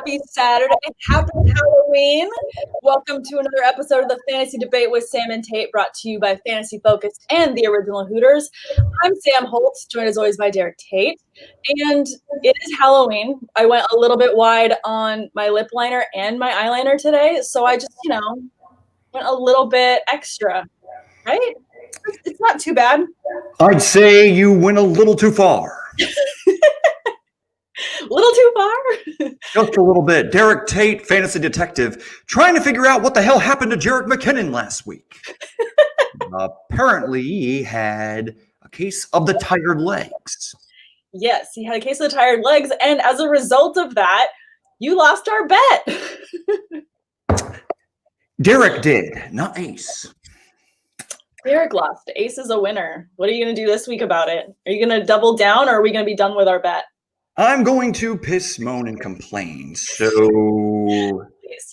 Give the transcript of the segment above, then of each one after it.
Happy Saturday. Happy Halloween. Welcome to another episode of the Fantasy Debate with Sam and Tate, brought to you by Fantasy Focused and the Original Hooters. I'm Sam Holtz, joined as always by Derek Tate. And it is Halloween. I went a little bit wide on my lip liner and my eyeliner today, so I just, went a little bit extra, right? It's not too bad. I'd say you went a little too far. A little too far? Just a little bit. Derek Tate, fantasy detective, trying to figure out what the hell happened to Jerick McKinnon last week. Apparently, he had a case of the tired legs. Yes, he had a case of the tired legs, and as a result of that, you lost our bet. Derek did, not Ace. Derek lost. Ace is a winner. What are you going to do this week about it? Are you going to double down, or are we going to be done with our bet? I'm going to piss, moan, and complain. So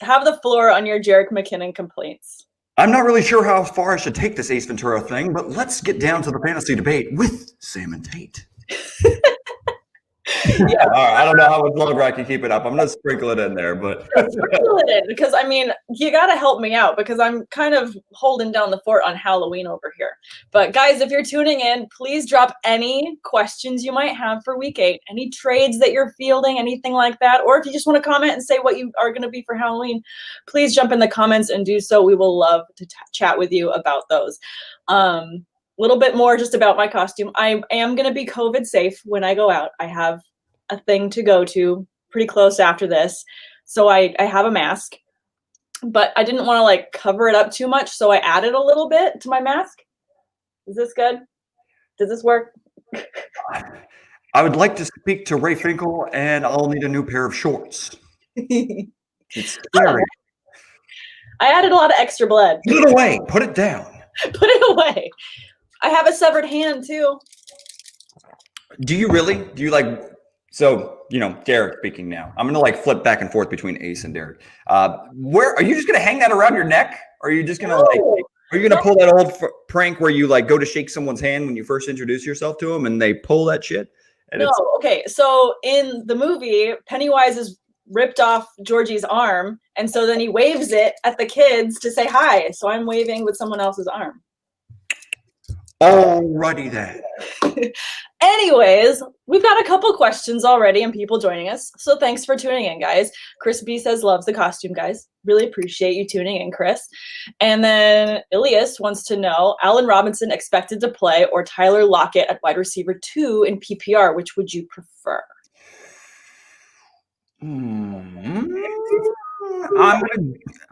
have the floor on your Jerick McKinnon complaints. I'm not really sure how far I should take this Ace Ventura thing, but let's get down to the fantasy debate with Sam and Tate. Yeah. All right. I don't know how much longer I can keep it up. I'm going to sprinkle it in there, but sprinkle it in, because you got to help me out, because I'm kind of holding down the fort on Halloween over here. But guys, if you're tuning in, please drop any questions you might have for week 8, any trades that you're fielding, anything like that. Or if you just want to comment and say what you are going to be for Halloween, please jump in the comments and do so. We will love to chat with you about those. Little bit more just about my costume. I am going to be COVID safe when I go out. I have a thing to go to pretty close after this. So I have a mask, but I didn't want to cover it up too much. So I added a little bit to my mask. Is this good? Does this work? I would like to speak to Ray Finkel, and I'll need a new pair of shorts. It's scary. I added a lot of extra blood. Put it away. Put it down. Put it away. I have a severed hand too. Do you really? Do you So, Derek speaking now. I'm going to flip back and forth between Ace and Derek. Where are you just going to hang that around your neck? Or are you just going to are you going to pull that old prank where you go to shake someone's hand when you first introduce yourself to them and they pull that shit? And no. Okay. So in the movie, Pennywise is ripped off Georgie's arm. And so then he waves it at the kids to say hi. So I'm waving with someone else's arm. Alrighty then. Anyways, we've got a couple questions already and people joining us. So thanks for tuning in, guys. Chris B says loves the costume, guys. Really appreciate you tuning in, Chris. And then Ilias wants to know, Allen Robinson expected to play or Tyler Lockett at wide receiver 2 in PPR. Which would you prefer? I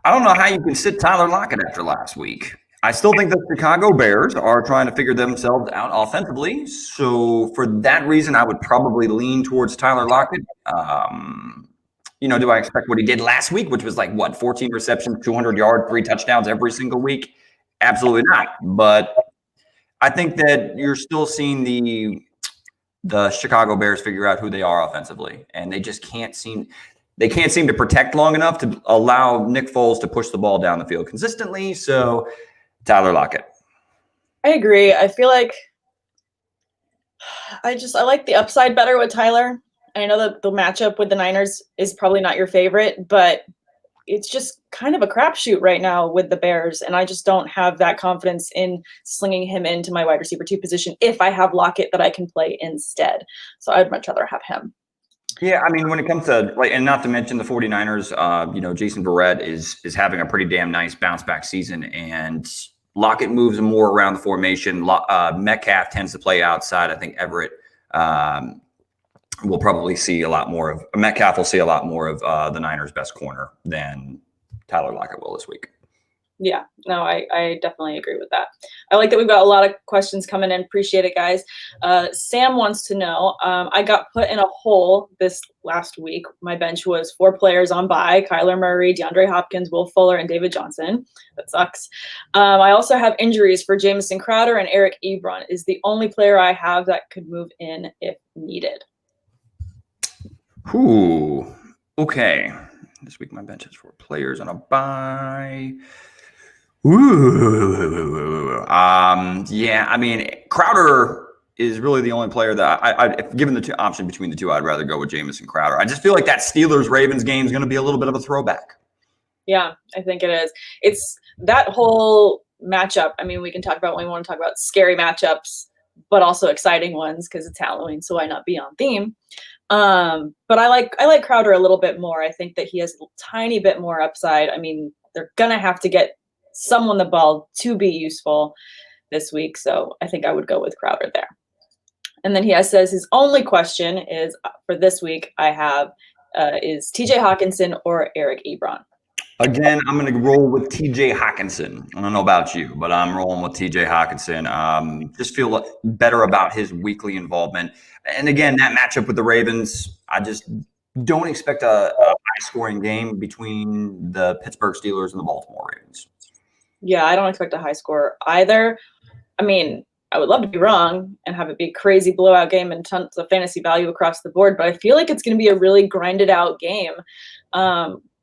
don't know how you can sit Tyler Lockett after last week. I still think the Chicago Bears are trying to figure themselves out offensively. So for that reason, I would probably lean towards Tyler Lockett. Do I expect what he did last week, which was 14 receptions, 200 yards, 3 touchdowns every single week? Absolutely not. But I think that you're still seeing the Chicago Bears figure out who they are offensively, and they just can't seem to protect long enough to allow Nick Foles to push the ball down the field consistently. So Tyler Lockett. I agree. I feel like I like the upside better with Tyler. I know that the matchup with the Niners is probably not your favorite, but it's just kind of a crapshoot right now with the Bears, and I just don't have that confidence in slinging him into my wide receiver 2 position if I have Lockett that I can play instead. So I'd much rather have him. Yeah, when it comes to and not to mention the 49ers, Jason Verrett is having a pretty damn nice bounce back season, and Lockett moves more around the formation. Metcalf tends to play outside. I think Everett will probably see a lot more of Metcalf will see a lot more of the Niners' best corner than Tyler Lockett will this week. Yeah, no, I definitely agree with that. I like that we've got a lot of questions coming in. Appreciate it, guys. Sam wants to know, I got put in a hole this last week. My bench was 4 players on bye: Kyler Murray, DeAndre Hopkins, Will Fuller, and David Johnson. That sucks. I also have injuries for Jamison Crowder and Eric Ebron. Is the only player I have that could move in if needed. Ooh, okay. This week my bench is 4 players on a bye. Ooh. Yeah, Crowder is really the only player that if given the option between the two, I'd rather go with Jamison Crowder. I just feel like that Steelers-Ravens game is going to be a little bit of a throwback. Yeah, I think it is. It's that whole matchup. I mean, we can talk about when we want to talk about scary matchups, but also exciting ones because it's Halloween, so why not be on theme? But I like Crowder a little bit more. I think that he has a tiny bit more upside. I mean, they're gonna have to get someone the ball to be useful this week, so I think I would go with Crowder there. And then he says his only question is for this week I have is Tj Hawkinson or Eric Ebron. Again, I'm going to roll with Tj Hawkinson. I don't know about you, but I'm rolling with Tj Hawkinson. Just feel better about his weekly involvement. And again, that matchup with the Ravens, I just don't expect a high-scoring game between the Pittsburgh Steelers and the Baltimore Ravens. Yeah, I don't expect a high score either. I mean, I would love to be wrong and have it be a crazy blowout game and tons of fantasy value across the board, but I feel like it's going to be a really grinded-out game.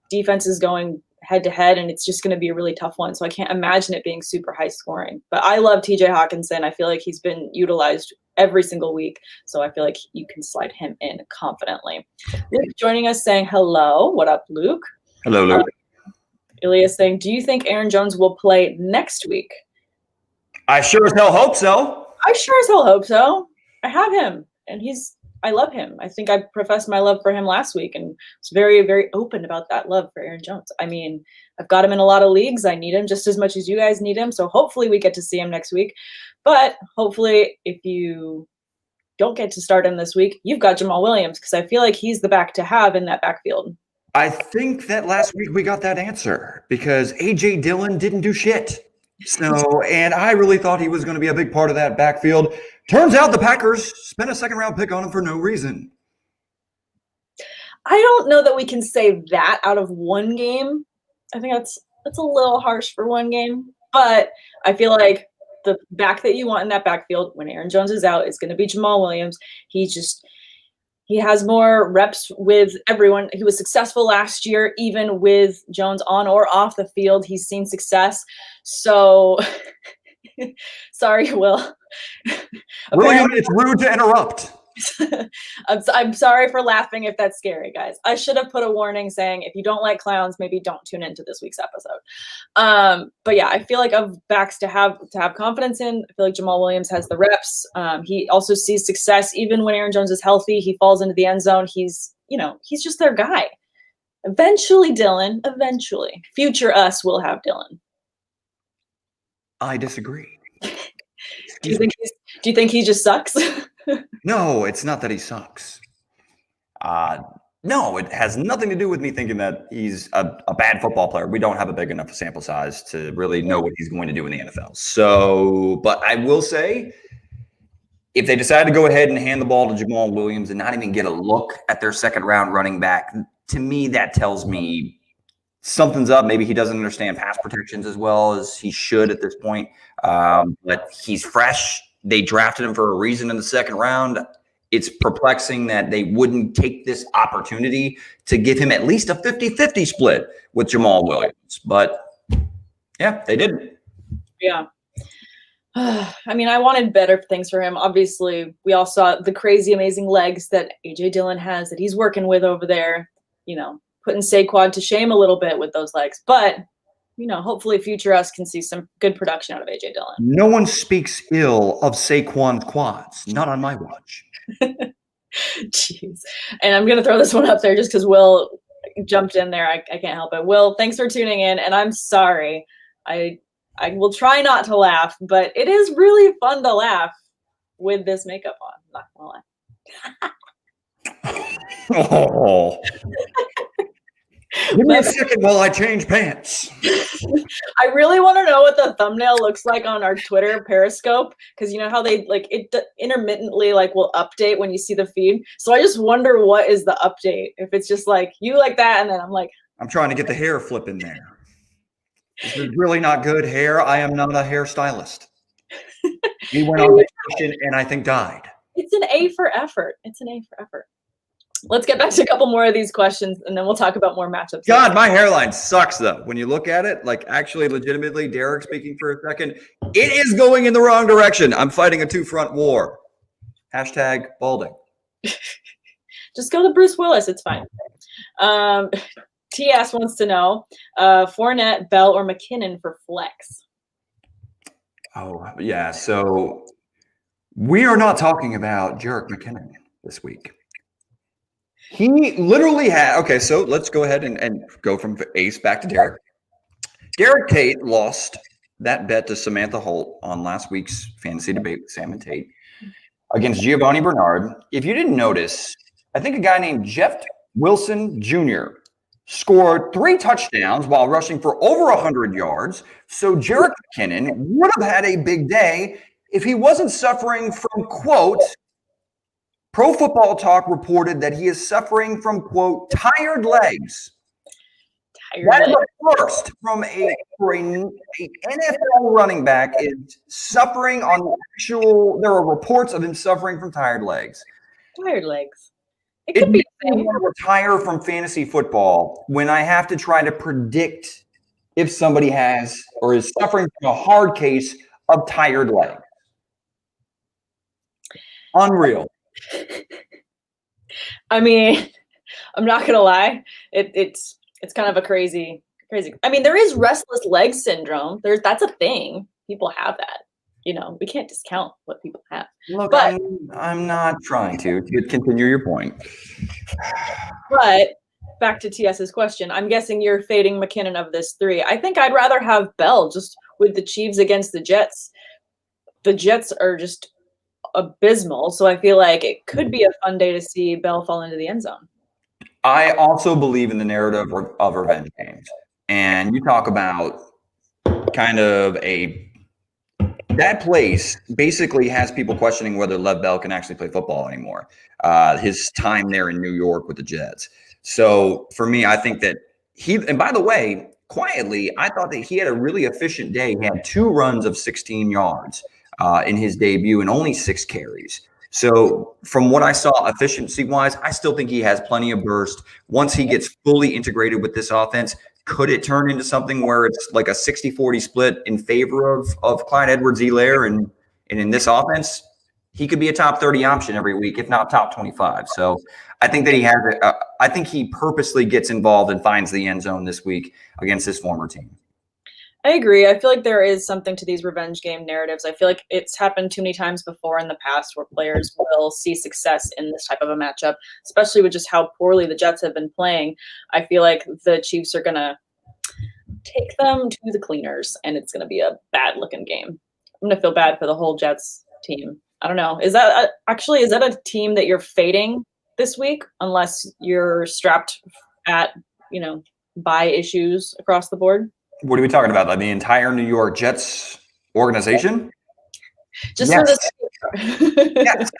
Defense is going head-to-head, and it's just going to be a really tough one, so I can't imagine it being super high-scoring. But I love Tj Hawkinson. I feel like he's been utilized every single week, so I feel like you can slide him in confidently. Luke joining us saying hello. What up, Luke? Hello, Luke. Ilya saying, do you think Aaron Jones will play next week? I sure as hell hope so. I sure as hell hope so. I have him, and I love him. I think I professed my love for him last week and was very, very open about that love for Aaron Jones. I mean, I've got him in a lot of leagues. I need him just as much as you guys need him. So hopefully we get to see him next week. But hopefully if you don't get to start him this week, you've got Jamal Williams because I feel like he's the back to have in that backfield. I think that last week we got that answer because A.J. Dillon didn't do shit. And I really thought he was going to be a big part of that backfield. Turns out the Packers spent a second-round pick on him for no reason. I don't know that we can say that out of one game. I think that's a little harsh for one game. But I feel like the back that you want in that backfield when Aaron Jones is out is going to be Jamal Williams. He has more reps with everyone. He was successful last year, even with Jones on or off the field. He's seen success. So, sorry, Will. William, it's rude to interrupt. I'm sorry for laughing if that's scary, guys. I should have put a warning saying if you don't like clowns, maybe don't tune into this week's episode. But yeah, I feel like of backs to have confidence in. I feel like Jamal Williams has the reps. He also sees success even when Aaron Jones is healthy. He falls into the end zone. He's just their guy. Eventually, future us will have Dylan. I disagree. Do you think he just sucks? No, it's not that he sucks. No, it has nothing to do with me thinking that he's a bad football player. We don't have a big enough sample size to really know what he's going to do in the NFL. So, but I will say, if they decide to go ahead and hand the ball to Jamal Williams and not even get a look at their second-round running back, to me, that tells me something's up. Maybe he doesn't understand pass protections as well as he should at this point. But he's fresh. They drafted him for a reason in the second round. It's perplexing that they wouldn't take this opportunity to give him at least a 50-50 split with Jamal Williams. But, yeah, they didn't. Yeah. I mean, I wanted better things for him. Obviously, we all saw the crazy, amazing legs that A.J. Dillon has that he's working with over there, putting Saquon to shame a little bit with those legs. But hopefully future us can see some good production out of A.J. Dillon. No one speaks ill of Saquon's quads. Not on my watch. Jeez. And I'm going to throw this one up there just because Will jumped in there. I can't help it. Will, thanks for tuning in. And I'm sorry. I will try not to laugh, but it is really fun to laugh with this makeup on. I'm not going to lie. Oh. Give me a second while I change pants. I really want to know what the thumbnail looks like on our Twitter Periscope because you know how they it intermittently will update when you see the feed. So I just wonder what is the update. If it's just you like that, and then I'm trying to get the hair flip in there. This is really not good hair. I am not a hairstylist. He went on vacation and I think died. It's an A for effort. Let's get back to a couple more of these questions, and then we'll talk about more matchups. God, my hairline sucks, though. When you look at it, actually, legitimately, Derek speaking for a second, it is going in the wrong direction. I'm fighting a two-front war. Hashtag balding. Just go to Bruce Willis. It's fine. TS wants to know, Fournette, Bell, or McKinnon for flex? Oh, yeah. So we are not talking about Jerick McKinnon this week. He literally had – okay, so let's go ahead and go from Ace back to Derek. Derek Tate lost that bet to Samantha Holt on last week's fantasy debate with Sam Tate against Giovanni Bernard. If you didn't notice, I think a guy named Jeff Wilson Jr. scored 3 touchdowns while rushing for over 100 yards. So Jerick McKinnon would have had a big day if he wasn't suffering from, quote, Pro Football Talk reported that he is suffering from, quote, tired legs. That is the first from a NFL running back is suffering on actual – there are reports of him suffering from tired legs. Tired legs. It could be I want to retire from fantasy football when I have to try to predict if somebody has or is suffering from a hard case of tired legs. Unreal. I mean, I'm not gonna lie. It's kind of a crazy. I mean, there is restless leg syndrome. That's a thing. People have that. You know, we can't discount what people have. Look, but I'm not trying to continue your point. But back to TS's question, I'm guessing you're fading McKinnon of this 3. I think I'd rather have Bell just with the Chiefs against the Jets. The Jets are just abysmal, so I feel like it could be a fun day to see Bell fall into the end zone. I also believe in the narrative of revenge games. And you talk about kind of that place basically has people questioning whether Lev Bell can actually play football anymore. His time there in New York with the Jets. So for me, I think that and by the way, quietly, I thought that he had a really efficient day. He had 2 runs of 16 yards in his debut and only 6 carries. So from what I saw efficiency-wise, I still think he has plenty of burst. Once he gets fully integrated with this offense, could it turn into something where it's like a 60-40 split in favor of Clyde Edwards-Helaire and in this offense? He could be a top 30 option every week, if not top 25. So I think that he has I think he purposely gets involved and finds the end zone this week against his former team. I agree. I feel like there is something to these revenge game narratives. I feel like it's happened too many times before in the past where players will see success in this type of a matchup, especially with just how poorly the Jets have been playing. I feel like the Chiefs are going to take them to the cleaners, and it's going to be a bad-looking game. I'm going to feel bad for the whole Jets team. I don't know. Is that a team that you're fading this week unless you're strapped at, bye issues across the board? What are we talking about? Like the entire New York Jets organization? Just yes. For this. Yes,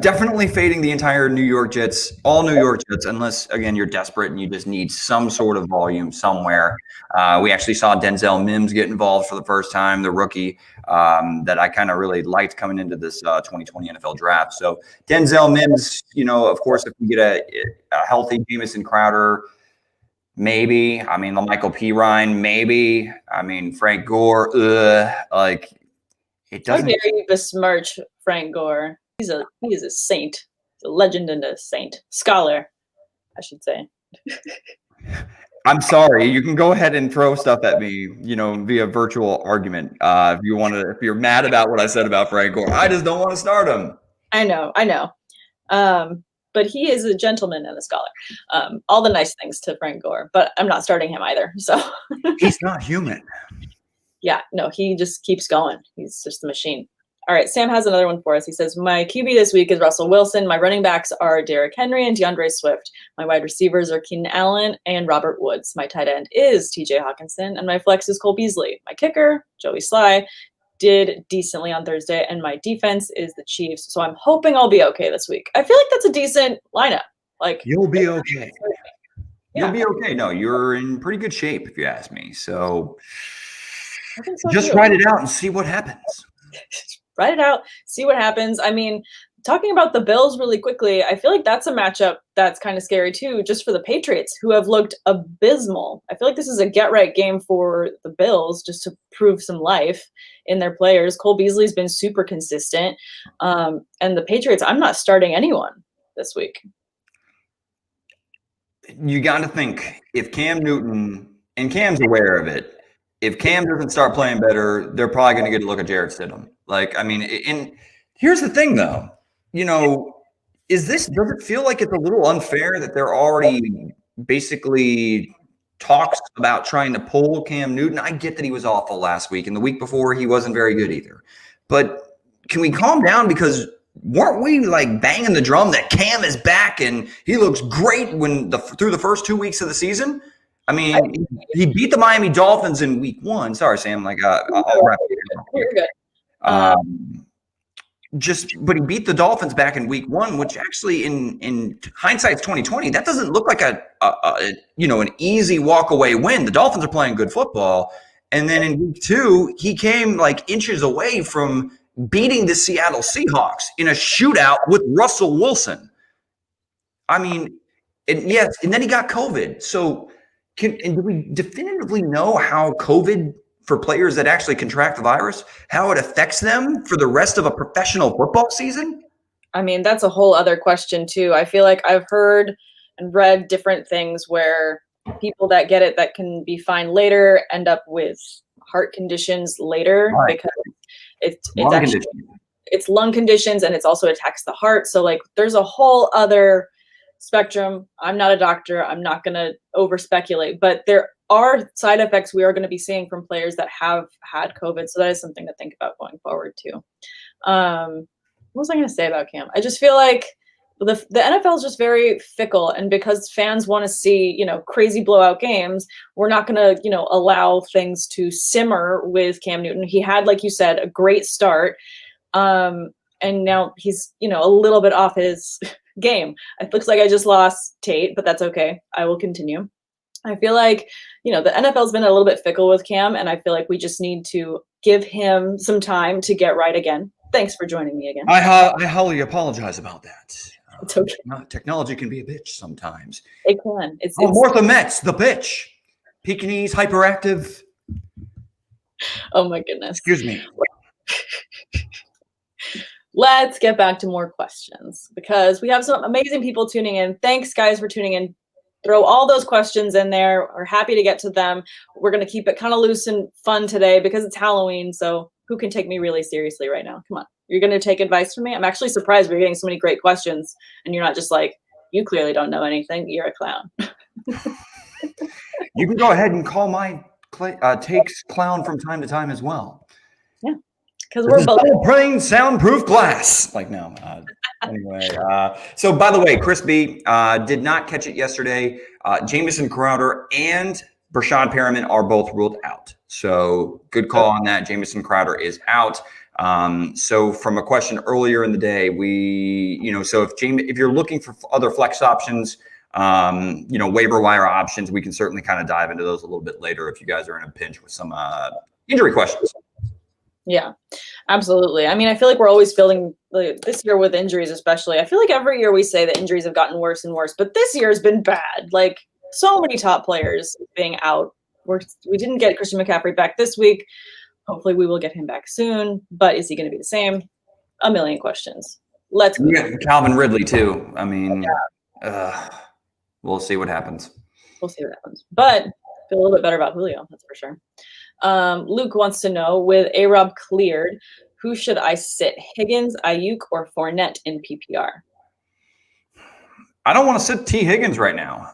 definitely fading the entire New York Jets, all New York Jets, unless, again, you're desperate and you just need some sort of volume somewhere. We actually saw Denzel Mims get involved for the first time, the rookie that I kind of really liked coming into this 2020 NFL draft. So Denzel Mims, of course, if we get a healthy Jamison Crowder, maybe. I mean, Michael Pirine, maybe. I mean, Frank Gore, it doesn't. How dare you besmirch Frank Gore? He is a saint, a legend and a saint, scholar, I should say. I'm sorry. You can go ahead and throw stuff at me, via virtual argument. If you're mad about what I said about Frank Gore, I just don't want to start him. I know. But he is a gentleman and a scholar. All the nice things to Frank Gore, but I'm not starting him either. So he's not human. Yeah, no, he just keeps going. He's just a machine. All right, Sam has another one for us. He says, my QB this week is Russell Wilson. My running backs are Derrick Henry and DeAndre Swift. My wide receivers are Keenan Allen and Robert Woods. My tight end is Tj Hawkinson, and my flex is Cole Beasley. My kicker, Joey Sly, did decently on Thursday, and my defense is the Chiefs. So I'm hoping I'll be okay this week. I feel like that's a decent lineup. You'll be okay. Yeah. You'll be okay. No, you're in pretty good shape, if you ask me. So I think so just too. write it out and see what happens. Write it out, see what happens. I mean, talking about the Bills really quickly, I feel like that's a matchup that's kind of scary too, just for the Patriots, who have looked abysmal. I feel like this is a get-right game for the Bills, just to prove some life in their players. Cole Beasley's been super consistent. And the Patriots, I'm not starting anyone this week. You got to think, if Cam Newton, and Cam's aware of it, if Cam doesn't start playing better, they're probably going to get a look at Jarrett Stidham. Like, I mean, and here's the thing, though. Does it feel like it's a little unfair that they're already basically talks about trying to pull Cam Newton? I get that he was awful last week, and the week before he wasn't very good either. But can we calm down? Because weren't we like banging the drum that Cam is back and he looks great through the first 2 weeks of the season? I mean, he beat the Miami Dolphins in week 1. Sorry, Sam. Like, I'll wrap it up. You're good. But he beat the Dolphins back in week 1, which actually in hindsight's 2020, that doesn't look like an easy walk away win. The Dolphins are playing good football. And then in week 2, he came like inches away from beating the Seattle Seahawks in a shootout with Russell Wilson. I mean, and then he got COVID. So do we definitively know how COVID, for players that actually contract the virus, how it affects them for the rest of a professional football season? I mean, that's a whole other question too. I feel like I've heard and read different things where people that get it that can be fine later end up with heart conditions later, right, because it's lung conditions, and it's also attacks the heart. So like there's a whole other spectrum. I'm not a doctor. I'm not going to over speculate, but there are side effects we are going to be seeing from players that have had COVID. So that is something to think about going forward too. What was I going to say about Cam? I just feel like the NFL is just very fickle, and because fans want to see, crazy blowout games, we're not going to, allow things to simmer with Cam Newton. He had, like you said, a great start. And now he's, a little bit off his game. It looks like I just lost Tate, but that's okay. I will continue. I feel like, the NFL's been a little bit fickle with Cam, and I feel like we just need to give him some time to get right again. Thanks for joining me again. I wholly apologize about that. It's okay. Technology can be a bitch sometimes. It can. It's Martha Metz, the bitch. Pekingese, hyperactive. Oh my goodness. Excuse me. Let's get back to more questions, because we have some amazing people tuning in. Thanks, guys, for tuning in. Throw all those questions in there. We're happy to get to them. We're going to keep it kind of loose and fun today because it's Halloween. So who can take me really seriously right now? Come on. You're going to take advice from me? I'm actually surprised we're getting so many great questions, and you're not just like, you clearly don't know anything. You're a clown. You can go ahead and call my takes clown from time to time as well. Yeah. Because we're both playing soundproof glass. Like, no. Anyway, so by the way, Chris B did not catch it yesterday. Jamison Crowder and Brashad Perriman are both ruled out. So good call on that. Jamison Crowder is out. So from a question earlier in the day, so if you're looking for other flex options, waiver wire options, we can certainly kind of dive into those a little bit later if you guys are in a pinch with some injury questions. Yeah, absolutely. I mean, I feel like we're always feeling this year with injuries, especially. I feel like every year we say that injuries have gotten worse and worse, but this year has been bad. Like so many top players being out. We didn't get Christian McCaffrey back this week. Hopefully we will get him back soon, but is he going to be the same? A million questions. Let's go. Yeah, Calvin Ridley too. I mean, we'll see what happens. We'll see what happens. But feel a little bit better about Julio, that's for sure. Luke wants to know, with A-Rob cleared, who should I sit? Higgins, Ayuk, or Fournette in PPR? I don't want to sit T. Higgins right now.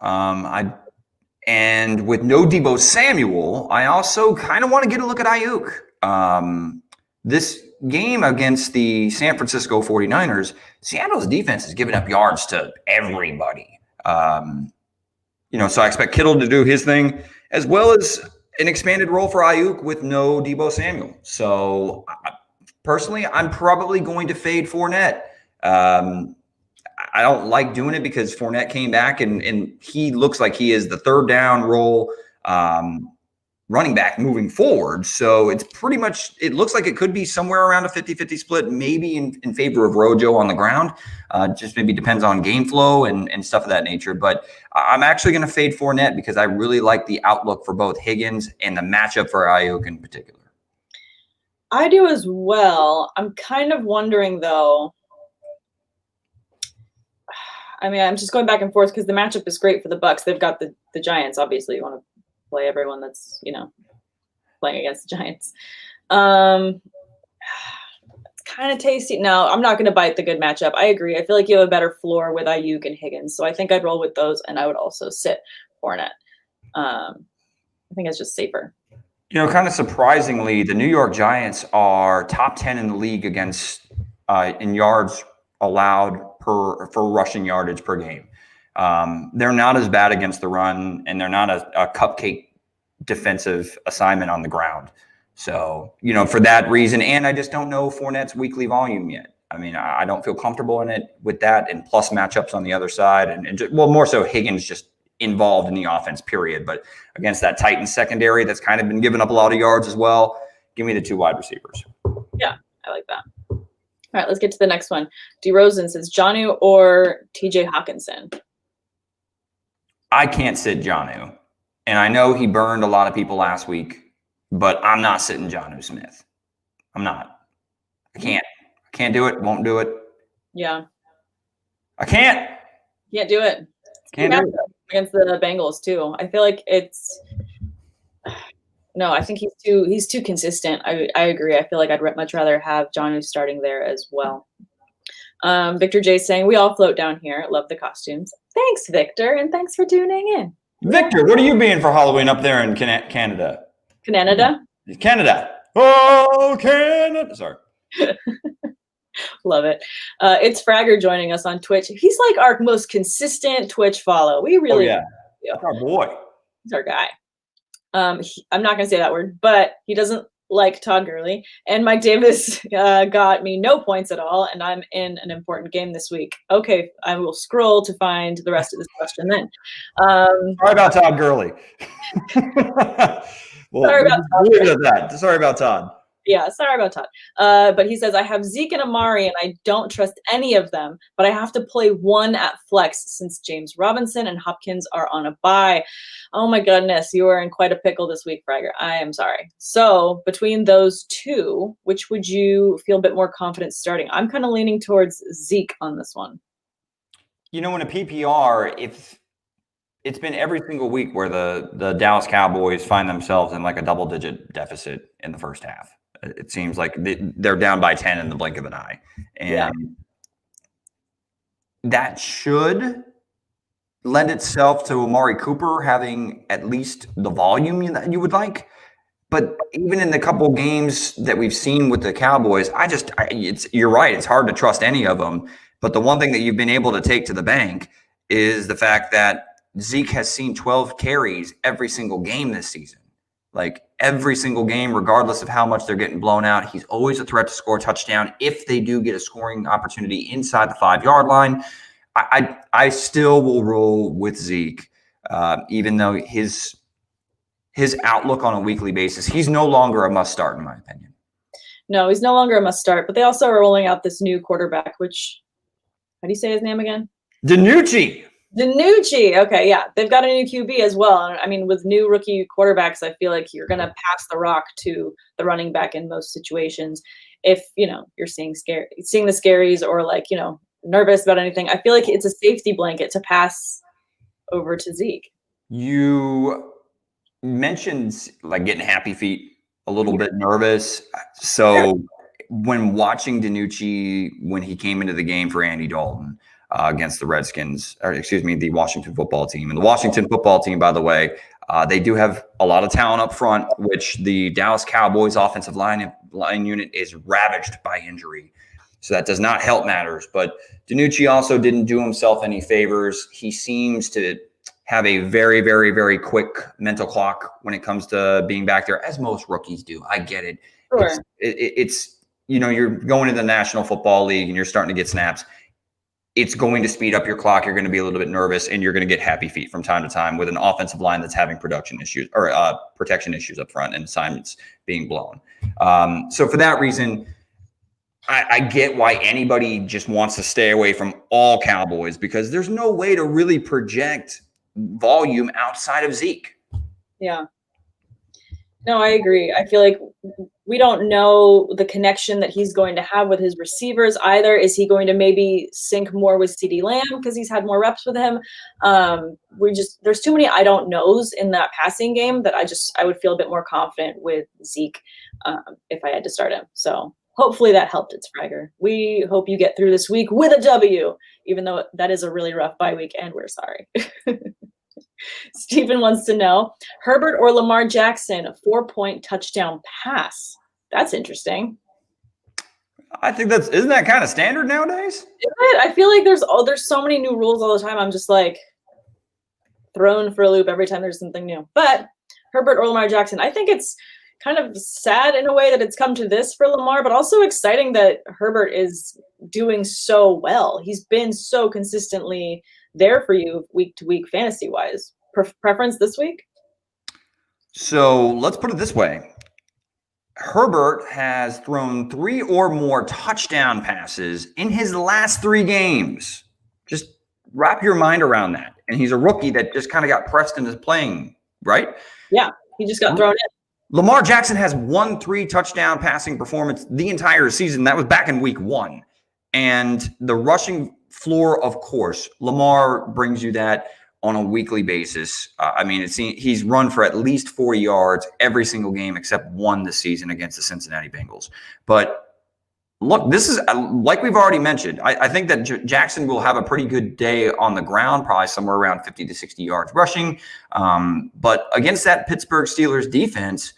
And with no Deebo Samuel, I also kind of want to get a look at Ayuk. This game against the San Francisco 49ers, Seattle's defense is giving up yards to everybody. So I expect Kittle to do his thing, as well as an expanded role for Ayuk with no Deebo Samuel. So personally, I'm probably going to fade Fournette. I don't like doing it because Fournette came back and he looks like he is the third down role running back moving forward. So it's pretty much, it looks like it could be somewhere around a 50-50 split, maybe in favor of Rojo on the ground. Just maybe depends on game flow and stuff of that nature. But I'm actually going to fade Fournette because I really like the outlook for both Higgins and the matchup for Ayuk in particular. I do as well. I'm kind of wondering, though. I mean, I'm just going back and forth because the matchup is great for the Bucs. They've got the Giants. Obviously, you want to play everyone that's, playing against the Giants. It's kind of tasty. No, I'm not going to bite the good matchup. I agree. I feel like you have a better floor with Ayuk and Higgins. So I think I'd roll with those, and I would also sit Fournette. I think it's just safer. Kind of surprisingly, the New York Giants are top 10 in the league against in yards allowed for rushing yardage per game. They're not as bad against the run, and they're not a cupcake defensive assignment on the ground. So, for that reason, and I just don't know Fournette's weekly volume yet. I mean, I don't feel comfortable in it with that, and plus matchups on the other side, and just, more so Higgins just involved in the offense, period. But against that Titans secondary that's kind of been giving up a lot of yards as well, give me the 2 wide receivers. Yeah, I like that. All right, let's get to the next one. D. Rosen says, Jonnu or Tj Hawkinson? I can't sit Jonnu. And I know he burned a lot of people last week, but I'm not sitting Jonnu Smith. I'm not. I can't do it. Won't do it. Yeah. I can't. Can't do it. Can't do it. Against the Bengals too. I feel like I think he's too consistent. I agree. I feel like I'd much rather have Jonnu starting there as well. Victor J saying, we all float down here. Love the costumes. Thanks, Victor, and thanks for tuning in. Victor, what are you being for Halloween up there in Canada? Canada? Canada. Oh, Canada. Sorry. Love it. It's Fragger joining us on Twitch. He's like our most consistent Twitch follow. We really That's our boy. He's our guy. I'm not going to say that word, but he doesn't like Todd Gurley. And Mike Davis got me no points at all, and I'm in an important game this week. Okay, I will scroll to find the rest of this question then. Sorry about Todd Gurley. Sorry about Todd. Yeah, sorry about Todd. But he says, I have Zeke and Amari, and I don't trust any of them, but I have to play one at flex since James Robinson and Hopkins are on a bye. Oh my goodness, you are in quite a pickle this week, Fragger. I am sorry. So between those two, which would you feel a bit more confident starting? I'm kind of leaning towards Zeke on this one. In a PPR, it's been every single week where the Dallas Cowboys find themselves in like a double-digit deficit in the first half. It seems like they're down by 10 in the blink of an eye. And that should lend itself to Amari Cooper having at least the volume that you would like. But even in the couple games that we've seen with the Cowboys, you're right. It's hard to trust any of them. But the one thing that you've been able to take to the bank is the fact that Zeke has seen 12 carries every single game this season. Like every single game, regardless of how much they're getting blown out, he's always a threat to score a touchdown. If they do get a scoring opportunity inside the 5-yard line, I still will roll with Zeke, even though his outlook on a weekly basis, he's no longer a must start, in my opinion. No, he's no longer a must start, but they also are rolling out this new quarterback, which, how do you say his name again? DiNucci. Okay, yeah. They've got a new QB as well. I mean, with new rookie quarterbacks, I feel like you're going to pass the rock to the running back in most situations. If, you're seeing the scaries or nervous about anything, I feel like it's a safety blanket to pass over to Zeke. You mentioned getting happy feet, a little bit nervous. So when watching DiNucci, when he came into the game for Andy Dalton, against the the Washington football team. And the Washington football team, by the way, they do have a lot of talent up front, which the Dallas Cowboys offensive line unit is ravaged by injury. So that does not help matters. But DiNucci also didn't do himself any favors. He seems to have a very, very, very quick mental clock when it comes to being back there, as most rookies do. I get it. Sure. It's you're going to the National Football League and you're starting to get snaps. it's going to speed up your clock. You're going to be a little bit nervous, and you're going to get happy feet from time to time with an offensive line that's having production issues or protection issues up front and assignments being blown. So for that reason, I get why anybody just wants to stay away from all Cowboys, because there's no way to really project volume outside of Zeke. Yeah. No, I agree. I feel like we don't know the connection that he's going to have with his receivers either. Is he going to maybe sync more with CeeDee Lamb because he's had more reps with him? There's too many I don't knows in that passing game that I would feel a bit more confident with Zeke if I had to start him. So hopefully that helped. It's Fragger. We hope you get through this week with a W, even though that is a really rough bye week, and we're sorry. Stephen wants to know, Herbert or Lamar Jackson, a 4-point touchdown pass. That's interesting. I think isn't that kind of standard nowadays? Is it? I feel like there's so many new rules all the time. I'm just like thrown for a loop every time there's something new. But Herbert or Lamar Jackson, I think it's kind of sad in a way that it's come to this for Lamar, but also exciting that Herbert is doing so well. He's been so consistently there for you week to week fantasy wise. Preference this week? So let's put it this way. Herbert has thrown 3 or more touchdown passes in his last 3 games. Just wrap your mind around that. And he's a rookie that just kind of got pressed into playing, right? Yeah, he just got thrown in. Lamar Jackson has 1 3-touchdown passing performance the entire season. That was back in week 1. And the rushing floor, of course, Lamar brings you that on a weekly basis. He's run for at least 40 yards every single game except one this season against the Cincinnati Bengals. But look, this is like we've already mentioned. I think that Jackson will have a pretty good day on the ground, probably somewhere around 50 to 60 yards rushing. But against that Pittsburgh Steelers defense,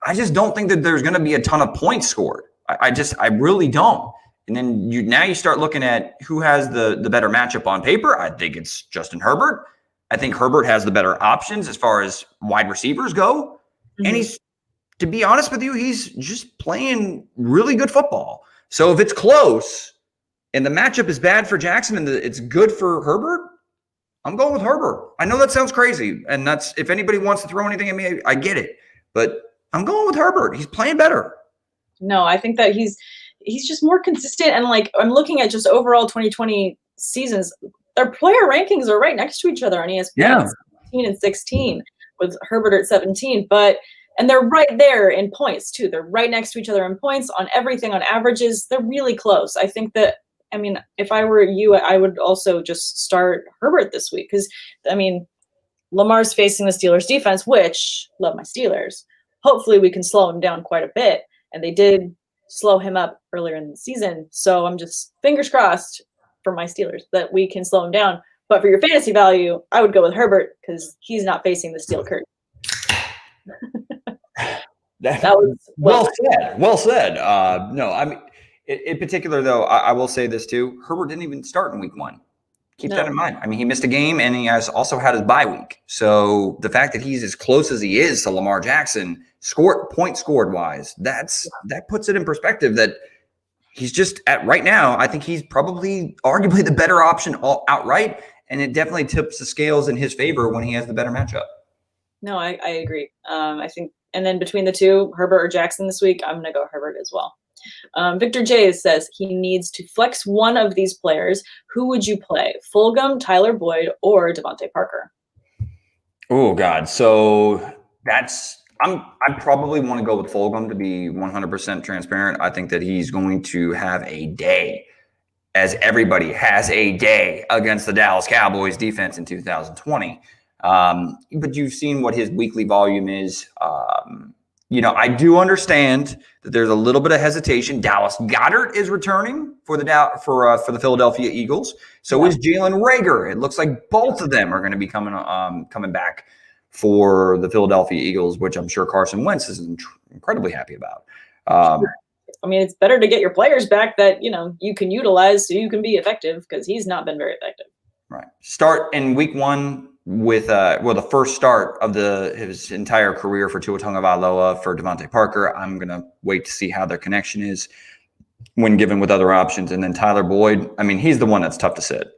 I just don't think that there's going to be a ton of points scored. I really don't. And then you start looking at who has the better matchup on paper. I think it's Justin Herbert. I think Herbert has the better options as far as wide receivers go. Mm-hmm. And to be honest with you, he's just playing really good football. So if it's close and the matchup is bad for Jackson and it's good for Herbert, I'm going with Herbert. I know that sounds crazy. And that's, if anybody wants to throw anything at me, I get it. But I'm going with Herbert. He's playing better. No, I think that he's just more consistent. And I'm looking at just overall 2020 seasons. Their player rankings are right next to each other on ESPN. Yeah. 17 and 16 with Herbert at 17. And they're right there in points too. They're right next to each other in points on everything, on averages. They're really close. I think that, if I were you, I would also just start Herbert this week because, Lamar's facing the Steelers defense, which, love my Steelers. Hopefully we can slow him down quite a bit. And they did slow him up earlier in the season. So I'm just fingers crossed for my Steelers that we can slow him down. But for your fantasy value, I would go with Herbert because he's not facing the steel curtain. that was well said. Well said. In particular, though, I will say this too. Herbert didn't even start in week 1. Keep that in mind. He missed a game and he has also had his bye week. So the fact that he's as close as he is to Lamar Jackson, point scored wise, that puts it in perspective that he's just at right now. I think he's probably arguably the better option outright. And it definitely tips the scales in his favor when he has the better matchup. No, I agree. I think, and then between the two, Herbert or Jackson this week, I'm going to go Herbert as well. Victor J says he needs to flex one of these players. Who would you play? Fulgham, Tyler Boyd, or Devontae Parker? Oh God. So I probably want to go with Fulgham to be 100% transparent. I think that he's going to have a day, as everybody has a day, against the Dallas Cowboys defense in 2020. But you've seen what his weekly volume is. I do understand that there's a little bit of hesitation. Dallas Goddard is returning for the Philadelphia Eagles. So is Jalen Reagor. It looks like both of them are going to be coming back for the Philadelphia Eagles, which I'm sure Carson Wentz is incredibly happy about. It's better to get your players back that you can utilize so you can be effective because he's not been very effective. Right. Start in week 1 with the first start of his entire career for Tua Tagovailoa for Devontae Parker. I'm gonna wait to see how their connection is. when given with other options. And then Tyler Boyd, I mean, he's the one that's tough to sit.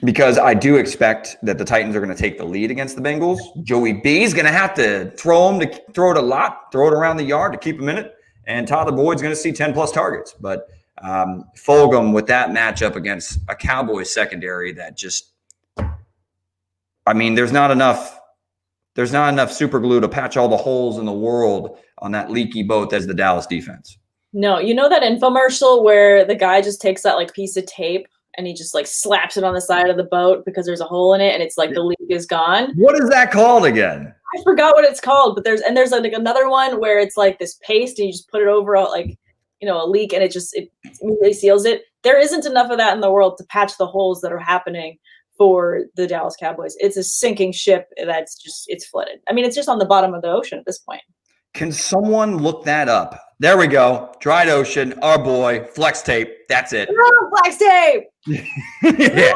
Because I do expect that the Titans are going to take the lead against the Bengals. Joey B is going to have to throw it a lot, throw it around the yard to keep him in it. And Tyler Boyd's going to see 10-plus targets. But Fulgham with that matchup against a Cowboys secondary that just – I mean, there's not enough super glue to patch all the holes in the world on that leaky boat as the Dallas defense. No, you know that infomercial where the guy just takes that like piece of tape and he just like slaps it on the side of the boat because there's a hole in it and it's like the leak is gone. What is that called again? I forgot what it's called, but there's like another one where it's like this paste and you just put it over like, you know, a leak and it immediately seals it. There isn't enough of that in the world to patch the holes that are happening for the Dallas Cowboys. It's a sinking ship it's flooded. I mean, it's just on the bottom of the ocean at this point. Can someone look that up? There we go. Dried ocean. Our boy. Flex tape. That's it. Oh, flex tape. Yeah.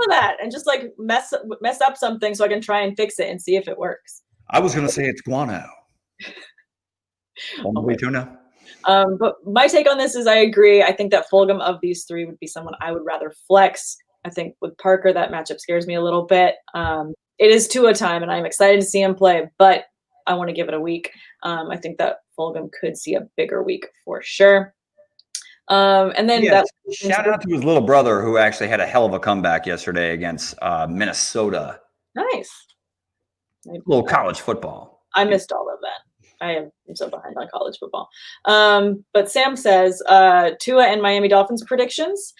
That and just like mess up something so I can try and fix it and see if it works. I was going to say it's guano. On the way to now. But my take on this is I agree. I think that Fulgham of these three would be someone I would rather flex. I think with Parker, that matchup scares me a little bit. It is Tua time, and I'm excited to see him play, but I want to give it a week. I think that Fulgham could see a bigger week for sure. And then shout out to his little brother who actually had a hell of a comeback yesterday against Minnesota. Nice. A little college football. I missed all of that. I am so behind on college football. But Sam says Tua and Miami Dolphins predictions.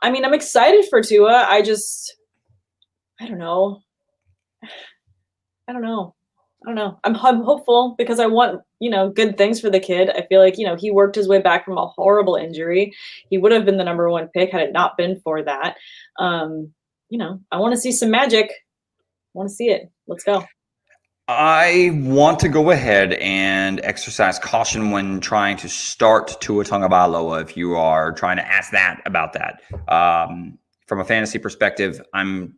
I mean, I'm excited for Tua. I don't know. I'm hopeful because I want, good things for the kid. I feel like, he worked his way back from a horrible injury. He would have been the number one pick had it not been for that. I want to see some magic. I want to see it. Let's go. I want to go ahead and exercise caution when trying to start Tua Tagovailoa if you are trying to ask that about that. From a fantasy perspective, I'm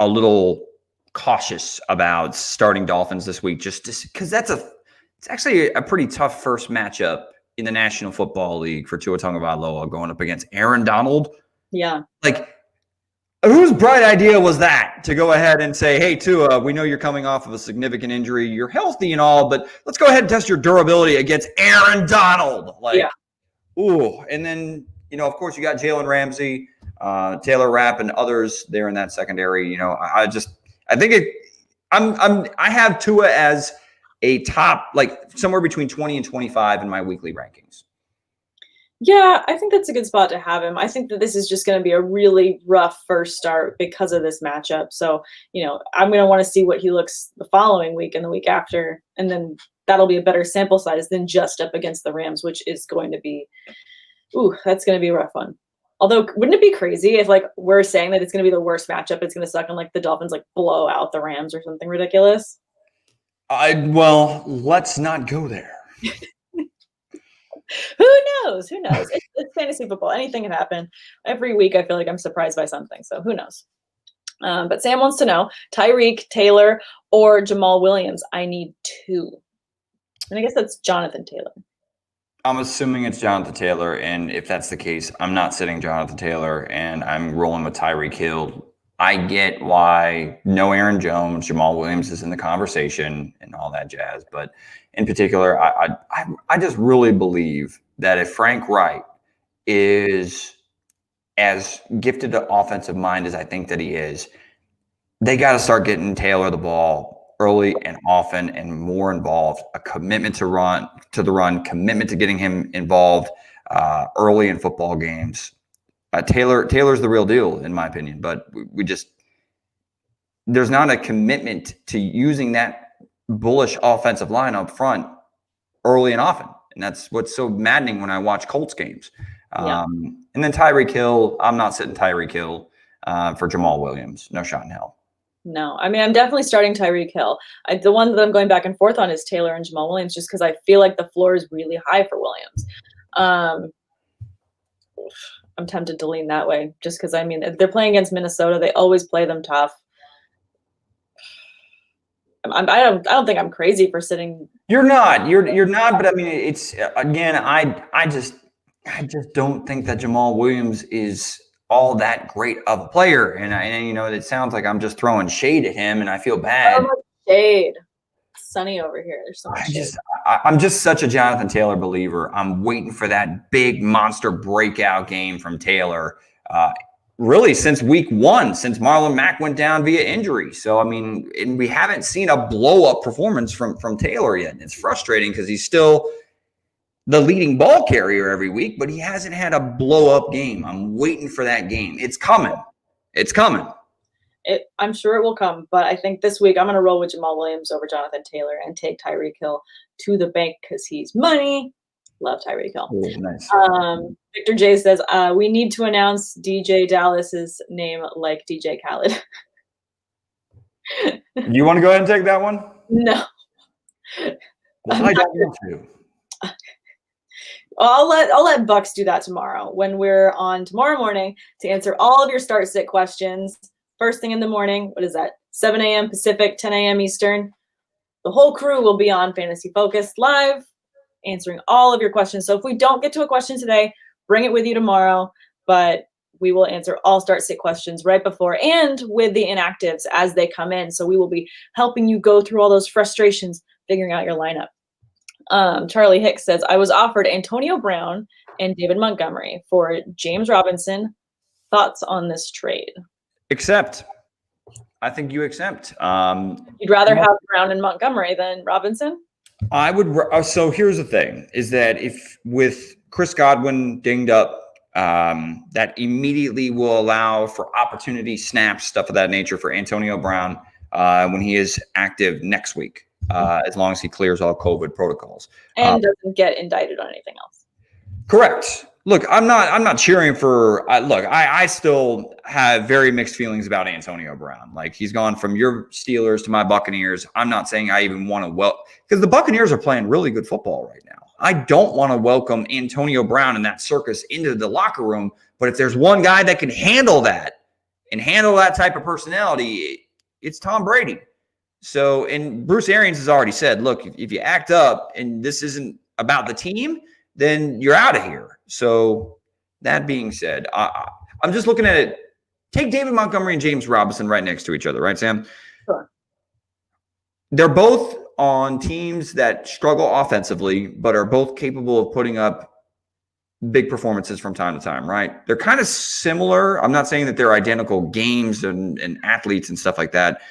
a little cautious about starting Dolphins this week just because it's actually a pretty tough first matchup in the National Football League for Tua Tagovailoa going up against Aaron Donald. Yeah. Like, whose bright idea was that to go ahead and say, hey, Tua, we know you're coming off of a significant injury. You're healthy and all, but let's go ahead and test your durability against Aaron Donald. Ooh. And then, of course, you got Jalen Ramsey, Taylor Rapp, and others there in that secondary. I have Tua as a top, somewhere between 20 and 25 in my weekly rankings. Yeah, I think that's a good spot to have him. I think that this is just going to be a really rough first start because of this matchup. So, I'm going to want to see what he looks the following week and the week after. And then that'll be a better sample size than just up against the Rams, which is going to be, that's going to be a rough one. Although, wouldn't it be crazy if we're saying that it's going to be the worst matchup? It's going to suck and the Dolphins blow out the Rams or something ridiculous. Well, let's not go there. Who knows? It's fantasy football. Anything can happen. Every week I feel like I'm surprised by something. So who knows? But Sam wants to know, Tyreek, Taylor, or Jamal Williams. I need two. And I guess that's Jonathan Taylor. I'm assuming it's Jonathan Taylor. And if that's the case, I'm not sitting Jonathan Taylor and I'm rolling with Tyreek Hill. I get why no Aaron Jones, Jamal Williams is in the conversation and all that jazz. But in particular, I just really believe that if Frank Wright is as gifted an offensive mind as I think that he is, they got to start getting Taylor the ball early and often and more involved. A commitment to the run, commitment to getting him involved early in football games. Taylor's the real deal, in my opinion, but there's not a commitment to using that bullish offensive line up front early and often. And that's what's so maddening when I watch Colts games. And then Tyreek Hill, I'm not sitting Tyreek Hill for Jamal Williams. No shot in hell. No, I mean, I'm definitely starting Tyreek Hill. The one that I'm going back and forth on is Taylor and Jamal Williams, just because I feel like the floor is really high for Williams. I'm tempted to lean that way just because, if they're playing against Minnesota, they always play them tough. I don't think I'm crazy for sitting You're not. You're not. But I mean, it's again. I just don't think that Jamal Williams is all that great of a player. And you know, it sounds like I'm just throwing shade at him, and I feel bad. Oh, shade. Sunny over here. There's so much shade. I'm just such a Jonathan Taylor believer. I'm waiting for that big monster breakout game from Taylor. Really since week 1, since Marlon Mack went down via injury. So, I mean, and we haven't seen a blow-up performance from Taylor yet. And it's frustrating because he's still the leading ball carrier every week, but he hasn't had a blow-up game. I'm waiting for that game. It's coming. It's coming. I'm sure it will come, but I think this week I'm going to roll with Jamal Williams over Jonathan Taylor and take Tyreek Hill to the bank because he's money. Love Tyreek Hill. Oh, nice. Victor J says, we need to announce DJ Dallas's name like DJ Khaled. You want to go ahead and take that one? No. Well, I don't want to. I'll let Bucks do that tomorrow when we're on tomorrow morning to answer all of your start-sit questions. First thing in the morning, what is that? 7 a.m. Pacific, 10 a.m. Eastern. The whole crew will be on Fantasy Focus live, answering all of your questions. So if we don't get to a question today, bring it with you tomorrow, but we will answer all start-sit questions right before and with the inactives as they come in. So we will be helping you go through all those frustrations, figuring out your lineup. Charlie Hicks says, I was offered Antonio Brown and David Montgomery for James Robinson. Thoughts on this trade? Accept. I think you accept. You'd rather have Brown and Montgomery than Robinson? I would. So here's the thing: is that if with Chris Godwin dinged up, that immediately will allow for opportunity snaps, stuff of that nature for Antonio Brown when he is active next week, as long as he clears all COVID protocols and doesn't get indicted on anything else. Correct. Look, I'm not cheering for. Look, I still have very mixed feelings about Antonio Brown. Like he's gone from your Steelers to my Buccaneers. I'm not saying I even want to because the Buccaneers are playing really good football right now. I don't want to welcome Antonio Brown and that circus into the locker room. But if there's one guy that can handle that and handle that type of personality, it's Tom Brady. So, and Bruce Arians has already said, look, if you act up and this isn't about the team, then you're out of here. So that being said, I'm just looking at it. Take David Montgomery and James Robinson right next to each other, right, Sam? Sure. They're both on teams that struggle offensively, but are both capable of putting up big performances from time to time, right? They're kind of similar. I'm not saying that they're identical games and athletes and stuff like that,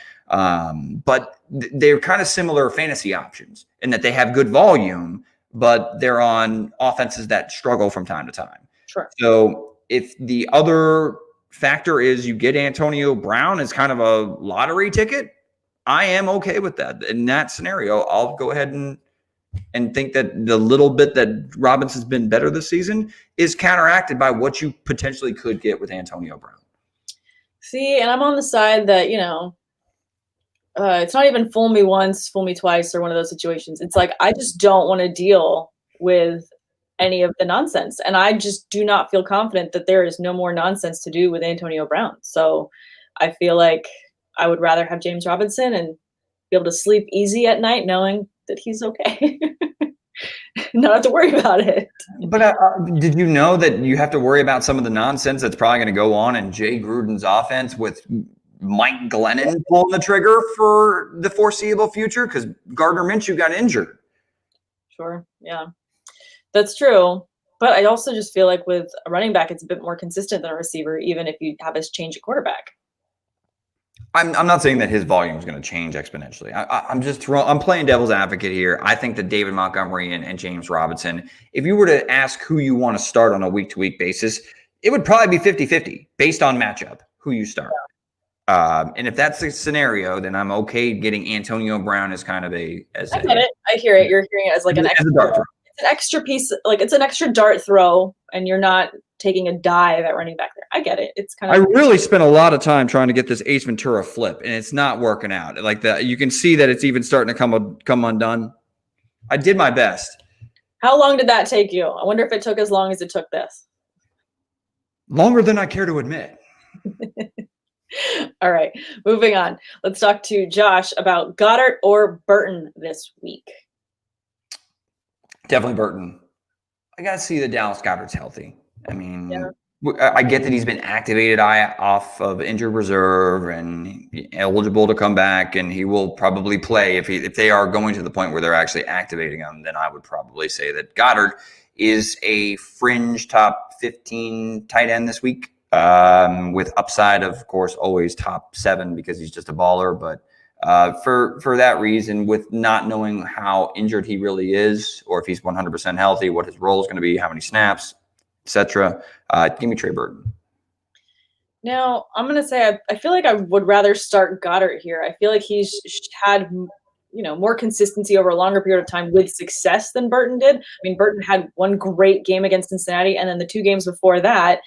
but they're kind of similar fantasy options in that they have good volume, but they're on offenses that struggle from time to time. Sure. So if the other factor is you get Antonio Brown as kind of a lottery ticket, I am okay with that. In that scenario, I'll go ahead and think that the little bit that Robinson's been better this season is counteracted by what you potentially could get with Antonio Brown. See, and I'm on the side that, it's not even fool me once, fool me twice, or one of those situations. It's like, I just don't want to deal with any of the nonsense. And I just do not feel confident that there is no more nonsense to do with Antonio Brown. So I feel like I would rather have James Robinson and be able to sleep easy at night knowing that he's okay. Not have to worry about it. But did you know that you have to worry about some of the nonsense that's probably going to go on in Jay Gruden's offense with Mike Glennon pulling the trigger for the foreseeable future because Gardner Minshew got injured? Sure. Yeah, that's true. But I also just feel like with a running back, it's a bit more consistent than a receiver, even if you have us change a quarterback. I'm not saying that his volume is going to change exponentially. I'm playing devil's advocate here. I think that David Montgomery and James Robinson, if you were to ask who you want to start on a week-to-week basis, it would probably be 50-50 based on matchup, who you start. And if that's the scenario, then I'm okay getting Antonio Brown as kind of I get it. I hear it. You're hearing it as like an extra piece, like it's an extra dart throw, and you're not taking a dive at running back there. I get it. It's kind of. I really spent a lot of time trying to get this Ace Ventura flip, and it's not working out. Like that, you can see that it's even starting to come undone. I did my best. How long did that take you? I wonder if it took as long as it took this. Longer than I care to admit. All right, moving on. Let's talk to Josh about Goddard or Burton this week. Definitely Burton. I got to see that Dallas Goddard's healthy. I mean, Yeah. I get that he's been activated off of injured reserve and eligible to come back, and he will probably play if they are going to the point where they're actually activating him. Then I would probably say that Goddard is a fringe top 15 tight end this week, with upside, of course, always top 7 because he's just a baller. But for that reason, with not knowing how injured he really is, or if he's 100% healthy, what his role is going to be, how many snaps, etc. Give me Trey Burton. Now, I'm going to say I feel like I would rather start Goddard here. I feel like he's had, more consistency over a longer period of time with success than Burton did. I mean, Burton had one great game against Cincinnati, and then the 2 games before that,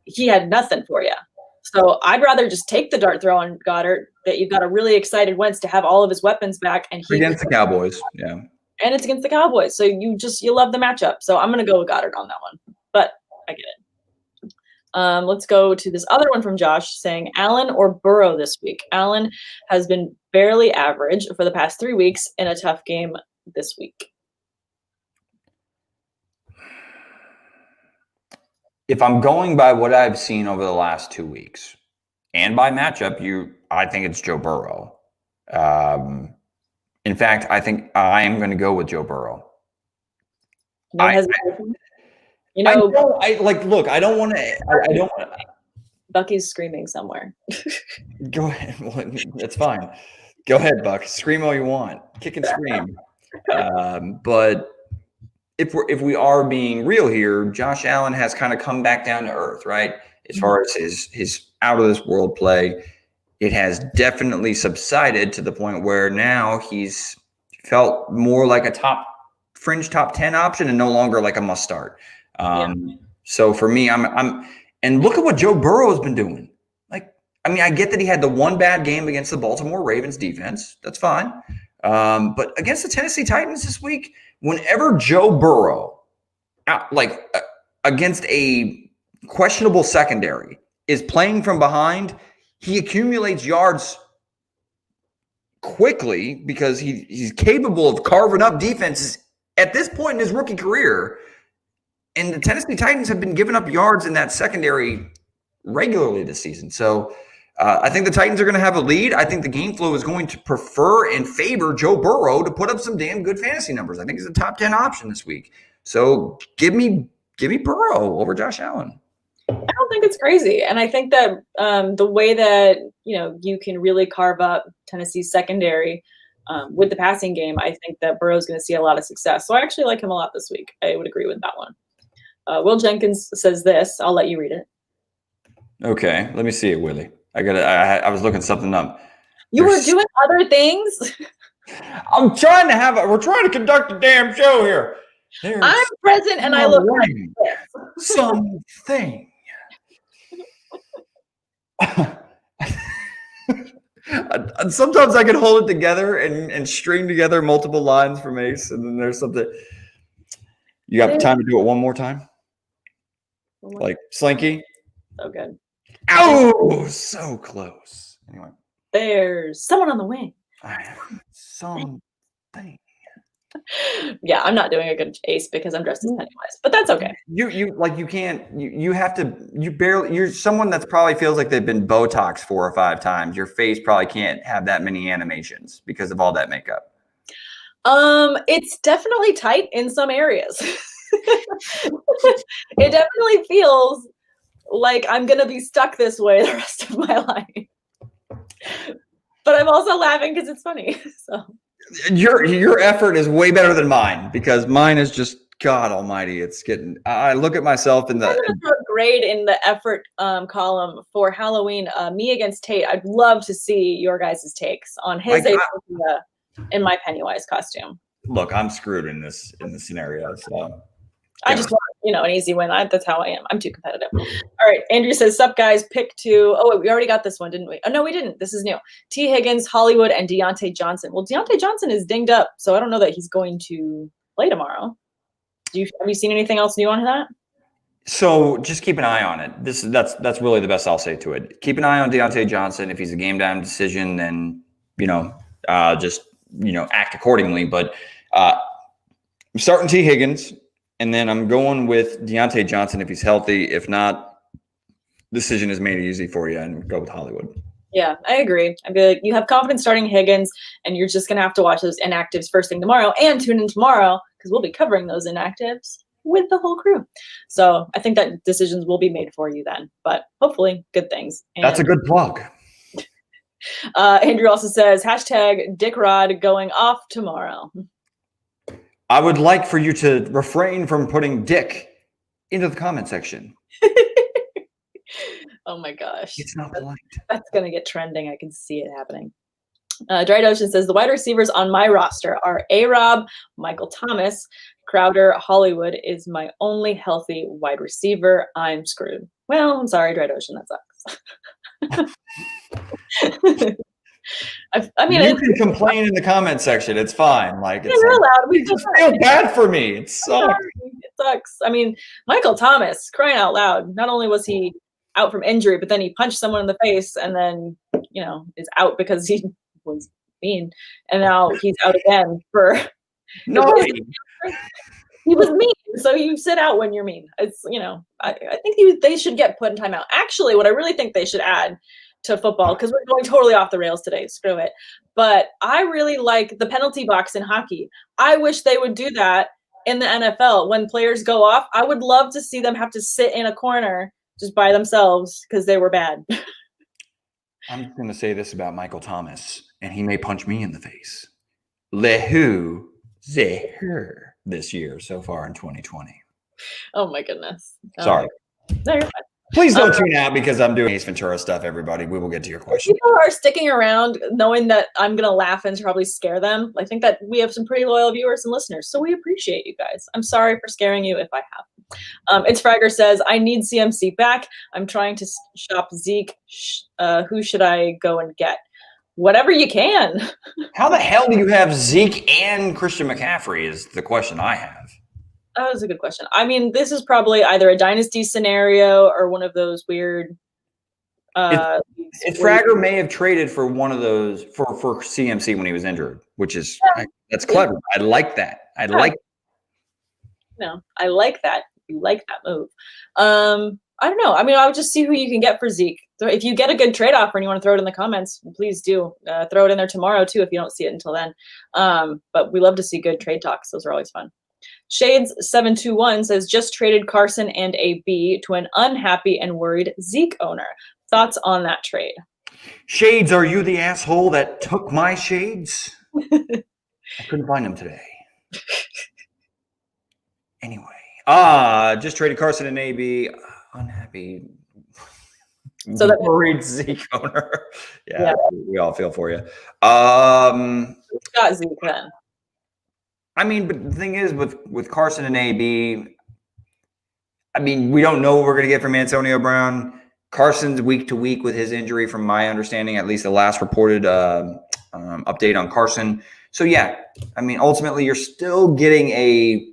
he had nothing for you. So I'd rather just take the dart throw on Goddard, that you've got a really excited Wentz to have all of his weapons back. And against the Cowboys, yeah. And it's against the Cowboys. So you love the matchup. So I'm going to go with Goddard on that one. But I get it. Let's go to this other one from Josh saying Allen or Burrow this week. Allen has been barely average for the past 3 weeks in a tough game this week. If I'm going by what I've seen over the last 2 weeks and by matchup, I think it's Joe Burrow. In fact, I think I am going to go with Joe Burrow. No hesitation? Look, I don't want to. Bucky's screaming somewhere. Go ahead. Well, that's fine. Go ahead, Buck. Scream all you want. Kick and scream. But if we are being real here, Josh Allen has kind of come back down to earth, right? As far as his out of this world play, it has definitely subsided to the point where now he's felt more like a fringe top 10 option and no longer like a must start. So for me, and look at what Joe Burrow has been doing. I get that he had the one bad game against the Baltimore Ravens defense. That's fine. But against the Tennessee Titans this week, whenever Joe Burrow, against a questionable secondary, is playing from behind, he accumulates yards quickly because he's capable of carving up defenses at this point in his rookie career. And the Tennessee Titans have been giving up yards in that secondary regularly this season. So I think the Titans are going to have a lead. I think the game flow is going to prefer and favor Joe Burrow to put up some damn good fantasy numbers. I think he's a top 10 option this week. So give me Burrow over Josh Allen. I don't think it's crazy. And I think that the way that, you can really carve up Tennessee's secondary with the passing game, I think that Burrow's going to see a lot of success. So I actually like him a lot this week. I would agree with that one. Will Jenkins says this. I'll let you read it. Okay. Let me see it, Willie. I was looking something up. You were doing other things? we're trying to conduct a damn show here. I'm present and I look like something. Sometimes I can hold it together and string together multiple lines from Ace, and then there's something. You got time to do it one more time? Like Slinky? So good. Oh, so close. Anyway. There's someone on the wing. Something. Yeah, I'm not doing a good Ace because I'm dressed as Pennywise, but that's okay. You're someone that's probably feels like they've been Botoxed 4 or 5 times. Your face probably can't have that many animations because of all that makeup. It's definitely tight in some areas. It definitely feels like I'm going to be stuck this way the rest of my life. But I'm also laughing because it's funny. So your effort is way better than mine because mine is just God Almighty. It's getting. I look at myself in the. I'm going to throw a grade in the effort column for Halloween. Me against Tate. I'd love to see your guys' takes on his in my Pennywise costume. Look, I'm screwed in this scenario. So I just want, an easy win. That's how I am. I'm too competitive. All right. Andrew says, sup, guys, pick 2. Oh, wait, we already got this one, didn't we? Oh, no, we didn't. This is new. T. Higgins, Hollywood, and Deontay Johnson. Well, Deontay Johnson is dinged up, so I don't know that he's going to play tomorrow. Have you seen anything else new on that? So just keep an eye on it. That's really the best I'll say to it. Keep an eye on Deontay Johnson. If he's a game down decision, then, act accordingly. But I'm starting T. Higgins, and then I'm going with Deontay Johnson if he's healthy. If not, decision is made easy for you and go with Hollywood. Yeah, I agree. I'd be like, you have confidence starting Higgins, and you're just going to have to watch those inactives first thing tomorrow and tune in tomorrow because we'll be covering those inactives with the whole crew. So I think that decisions will be made for you then, but hopefully good things. And that's a good plug. Andrew also says, hashtag Dick Rod going off tomorrow. I would like for you to refrain from putting Dick into the comment section. Oh my gosh. It's not polite. That's going to get trending. I can see it happening. Dried Ocean says, the wide receivers on my roster are A-Rob, Michael Thomas, Crowder, Hollywood is my only healthy wide receiver. I'm screwed. Well, I'm sorry, Dried Ocean. That sucks. I mean, you can complain in the comment section. It's fine. Like, it's you're allowed. We just feel bad for me. It sucks. It sucks. I mean, Michael Thomas, crying out loud. Not only was he out from injury, but then he punched someone in the face and then, is out because he was mean. And now he's out again for no. He was mean. So you sit out when you're mean. It's, I think they should get put in timeout. Actually, what I really think they should add to football, because we're going totally off the rails today, screw it. But I really like the penalty box in hockey. I wish they would do that in the NFL. When players go off, I would love to see them have to sit in a corner just by themselves because they were bad. I'm going to say this about Michael Thomas, and he may punch me in the face. Lehu Zeher this year so far in 2020. Oh my goodness. Sorry. No, you're fine. Please don't tune out because I'm doing Ace Ventura stuff, everybody. We will get to your question. People are sticking around knowing that I'm going to laugh and probably scare them. I think that we have some pretty loyal viewers and listeners, so we appreciate you guys. I'm sorry for scaring you if I have. It's Fragger says, I need CMC back. I'm trying to shop Zeke. Who should I go and get? Whatever you can. How the hell do you have Zeke and Christian McCaffrey is the question I have. That was a good question. I mean, this is probably either a dynasty scenario or one of those weird. Fragger may have traded for one of those for CMC when he was injured, which is that's clever. I like that. I like that. You like that move. I don't know. I mean, I would just see who you can get for Zeke. So if you get a good trade offer and you want to throw it in the comments, please do. Throw it in there tomorrow too if you don't see it until then. But we love to see good trade talks. Those are always fun. Shades721 says, just traded Carson and AB to an unhappy and worried Zeke owner. Thoughts on that trade? Shades, are you the asshole that took my shades? I couldn't find them today. Anyway, just traded Carson and AB. Unhappy. So that worried Zeke owner. Yeah, we all feel for you. Got Zeke then. I mean, but the thing is with Carson and AB, I mean, we don't know what we're going to get from Antonio Brown. Carson's week to week with his injury, from my understanding, at least the last reported update on Carson. So, yeah, I mean, ultimately, you're still getting a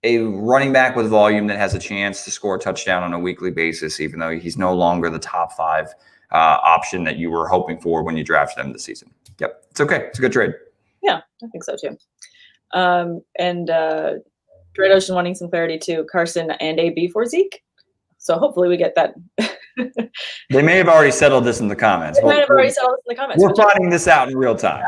running back with volume that has a chance to score a touchdown on a weekly basis, even though he's no longer the top 5 option that you were hoping for when you drafted him this season. Yep, it's okay. It's a good trade. Yeah, I think so too. And Dread Ocean wanting some clarity too. Carson and AB for Zeke. So hopefully we get that. They may have already settled this in the comments. They might have already settled this in the comments. We're finding this out in real time.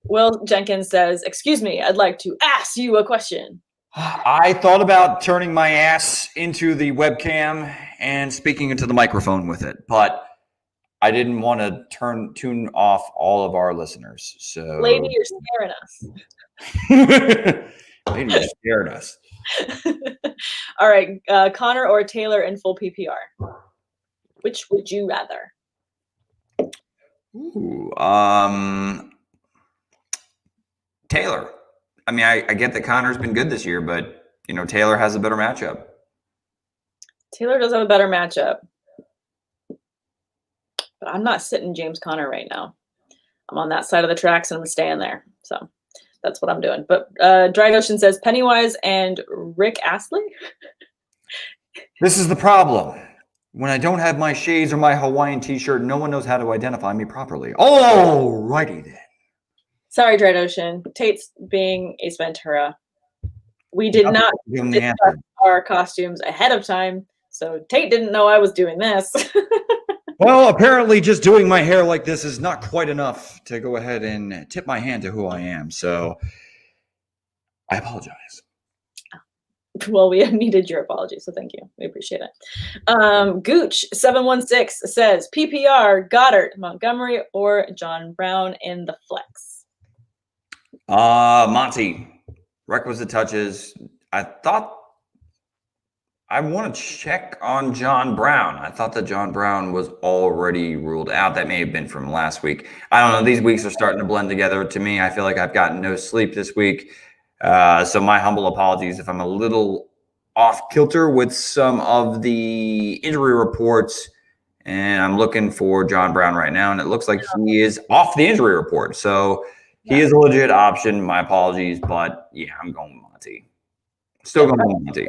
Will Jenkins says, excuse me, I'd like to ask you a question. I thought about turning my ass into the webcam and speaking into the microphone with it, but I didn't want to tune off all of our listeners. So, lady, you're scaring us. Lady, you're scaring us. All right, Connor or Taylor in full PPR. Which would you rather? Ooh, Taylor. I mean, I get that Connor's been good this year, but Taylor has a better matchup. Taylor does have a better matchup. But I'm not sitting James Conner right now. I'm on that side of the tracks and I'm staying there. So that's what I'm doing. But Dried Ocean says Pennywise and Rick Astley. This is the problem. When I don't have my shades or my Hawaiian t-shirt, no one knows how to identify me properly. All righty then. Sorry, Dread Ocean. Tate's being Ace Ventura. We did not discuss our costumes ahead of time, so Tate didn't know I was doing this. Well, apparently just doing my hair like this is not quite enough to go ahead and tip my hand to who I am, so I apologize. Well, we needed your apology, so thank you. We appreciate it. Gooch716 says, PPR, Goddard, Montgomery, or John Brown in the flex? Monty, requisite touches. I want to check on John Brown. I thought that John Brown was already ruled out. That may have been from last week. I don't know. These weeks are starting to blend together. To me, I feel like I've gotten no sleep this week. So my humble apologies if I'm a little off kilter with some of the injury reports. And I'm looking for John Brown right now, and it looks like he is off the injury report. So he is a legit option. My apologies, but yeah, I'm going with Monty. Still going with Monty.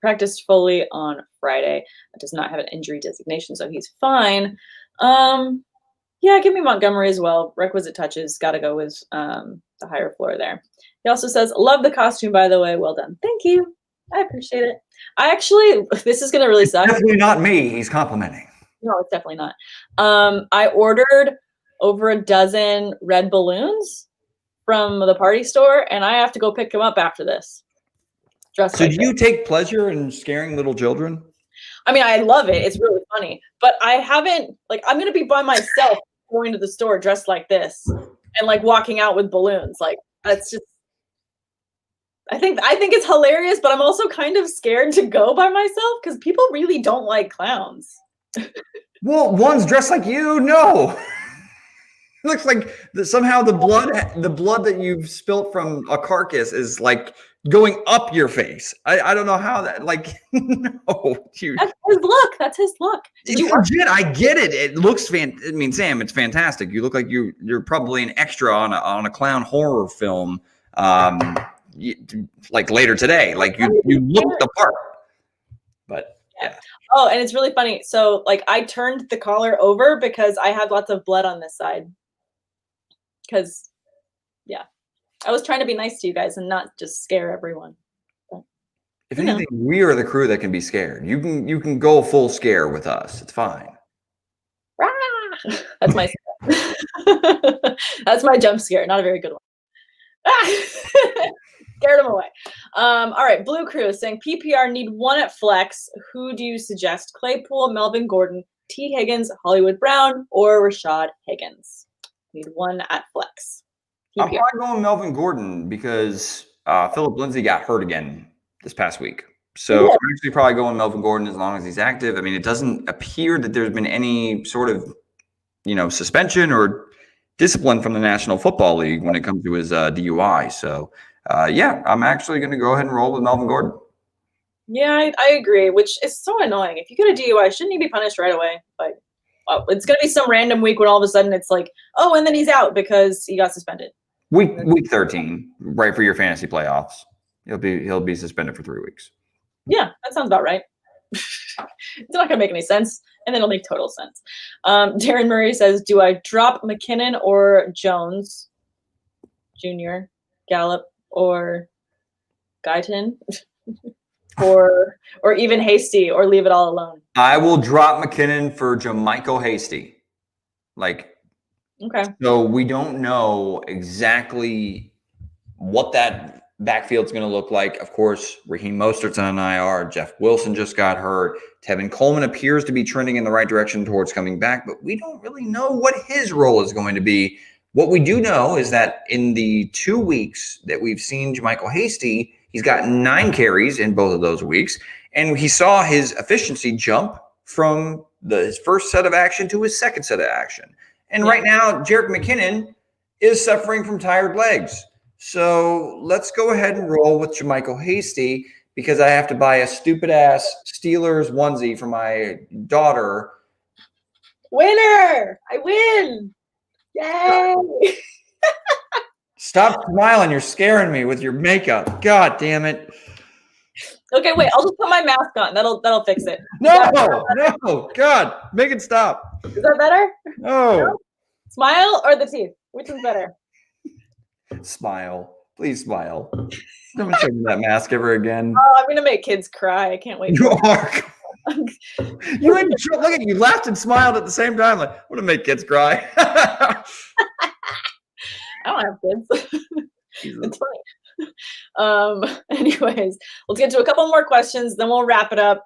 Practiced fully on Friday. Does not have an injury designation, so he's fine. Yeah, give me Montgomery as well. Requisite touches. Got to go with the higher floor there. He also says, love the costume, by the way. Well done. Thank you. I appreciate it. This is going to really suck. Definitely not me. He's complimenting. No, it's definitely not. I ordered over a dozen red balloons from the party store, and I have to go pick them up after this. So do you take pleasure in scaring little children? I mean, I love it. It's really funny. But I haven't, I'm going to be by myself going to the store dressed like this and, walking out with balloons. That's just, I think it's hilarious, but I'm also kind of scared to go by myself because people really don't like clowns. Well, one's dressed like you. No. It looks like somehow the blood that you've spilt from a carcass is going up your face. I don't know how that no. That's his look. Did you legit? I get it. It looks Sam, it's fantastic. You look like you're probably an extra on a clown horror film. Later today. You look the part. But yeah. Oh, and it's really funny. So I turned the collar over because I had lots of blood on this side. Because I was trying to be nice to you guys and not just scare everyone. But, if anything, we are the crew that can be scared. You can go full scare with us. It's fine. Rah! That's my that's my jump scare. Not a very good one. Scared him away. All right, Blue Crew is saying PPR need one at flex. Who do you suggest? Claypool, Melvin Gordon, T. Higgins, Hollywood Brown, or Rashad Higgins? Need one at flex. I'm probably going Melvin Gordon because Philip Lindsay got hurt again this past week. So I'm actually probably going Melvin Gordon as long as he's active. I mean, it doesn't appear that there's been any sort of, suspension or discipline from the National Football League when it comes to his DUI. So, I'm actually going to go ahead and roll with Melvin Gordon. Yeah, I agree, which is so annoying. If you get a DUI, shouldn't he be punished right away? It's going to be some random week when all of a sudden it's and then he's out because he got suspended. Week 13, right for your fantasy playoffs. He'll be suspended for 3 weeks. Yeah, that sounds about right. It's not going to make any sense, and then it'll make total sense. Darren Murray says, do I drop McKinnon or Jones, Jr., Gallup, or Guyton, or even Hasty, or leave it all alone? I will drop McKinnon for Jermichael Hasty. Okay. So we don't know exactly what that backfield's going to look like. Of course, Raheem Mostert's on IR. Jeff Wilson just got hurt. Tevin Coleman appears to be trending in the right direction towards coming back, but we don't really know what his role is going to be. What we do know is that in the 2 weeks that we've seen Jermichael Hasty, he's got 9 carries in both of those weeks, and he saw his efficiency jump from his first set of action to his second set of action. And right now, Jerick McKinnon is suffering from tired legs. So let's go ahead and roll with Jermichael Hasty because I have to buy a stupid-ass Steelers onesie for my daughter. Winner! I win! Yay! Stop smiling. You're scaring me with your makeup. God damn it. Okay, wait. I'll just put my mask on. That'll fix it. No. God. Make it stop. Is that better? No. Smile or the teeth? Which is better? Smile. Please smile. Don't show me that mask ever again. Oh, I'm gonna make kids cry. I can't wait. You are. You look at you laughed and smiled at the same time. Like, I want to make kids cry. I don't have kids. It's funny. Anyways, let's get to a couple more questions, then we'll wrap it up.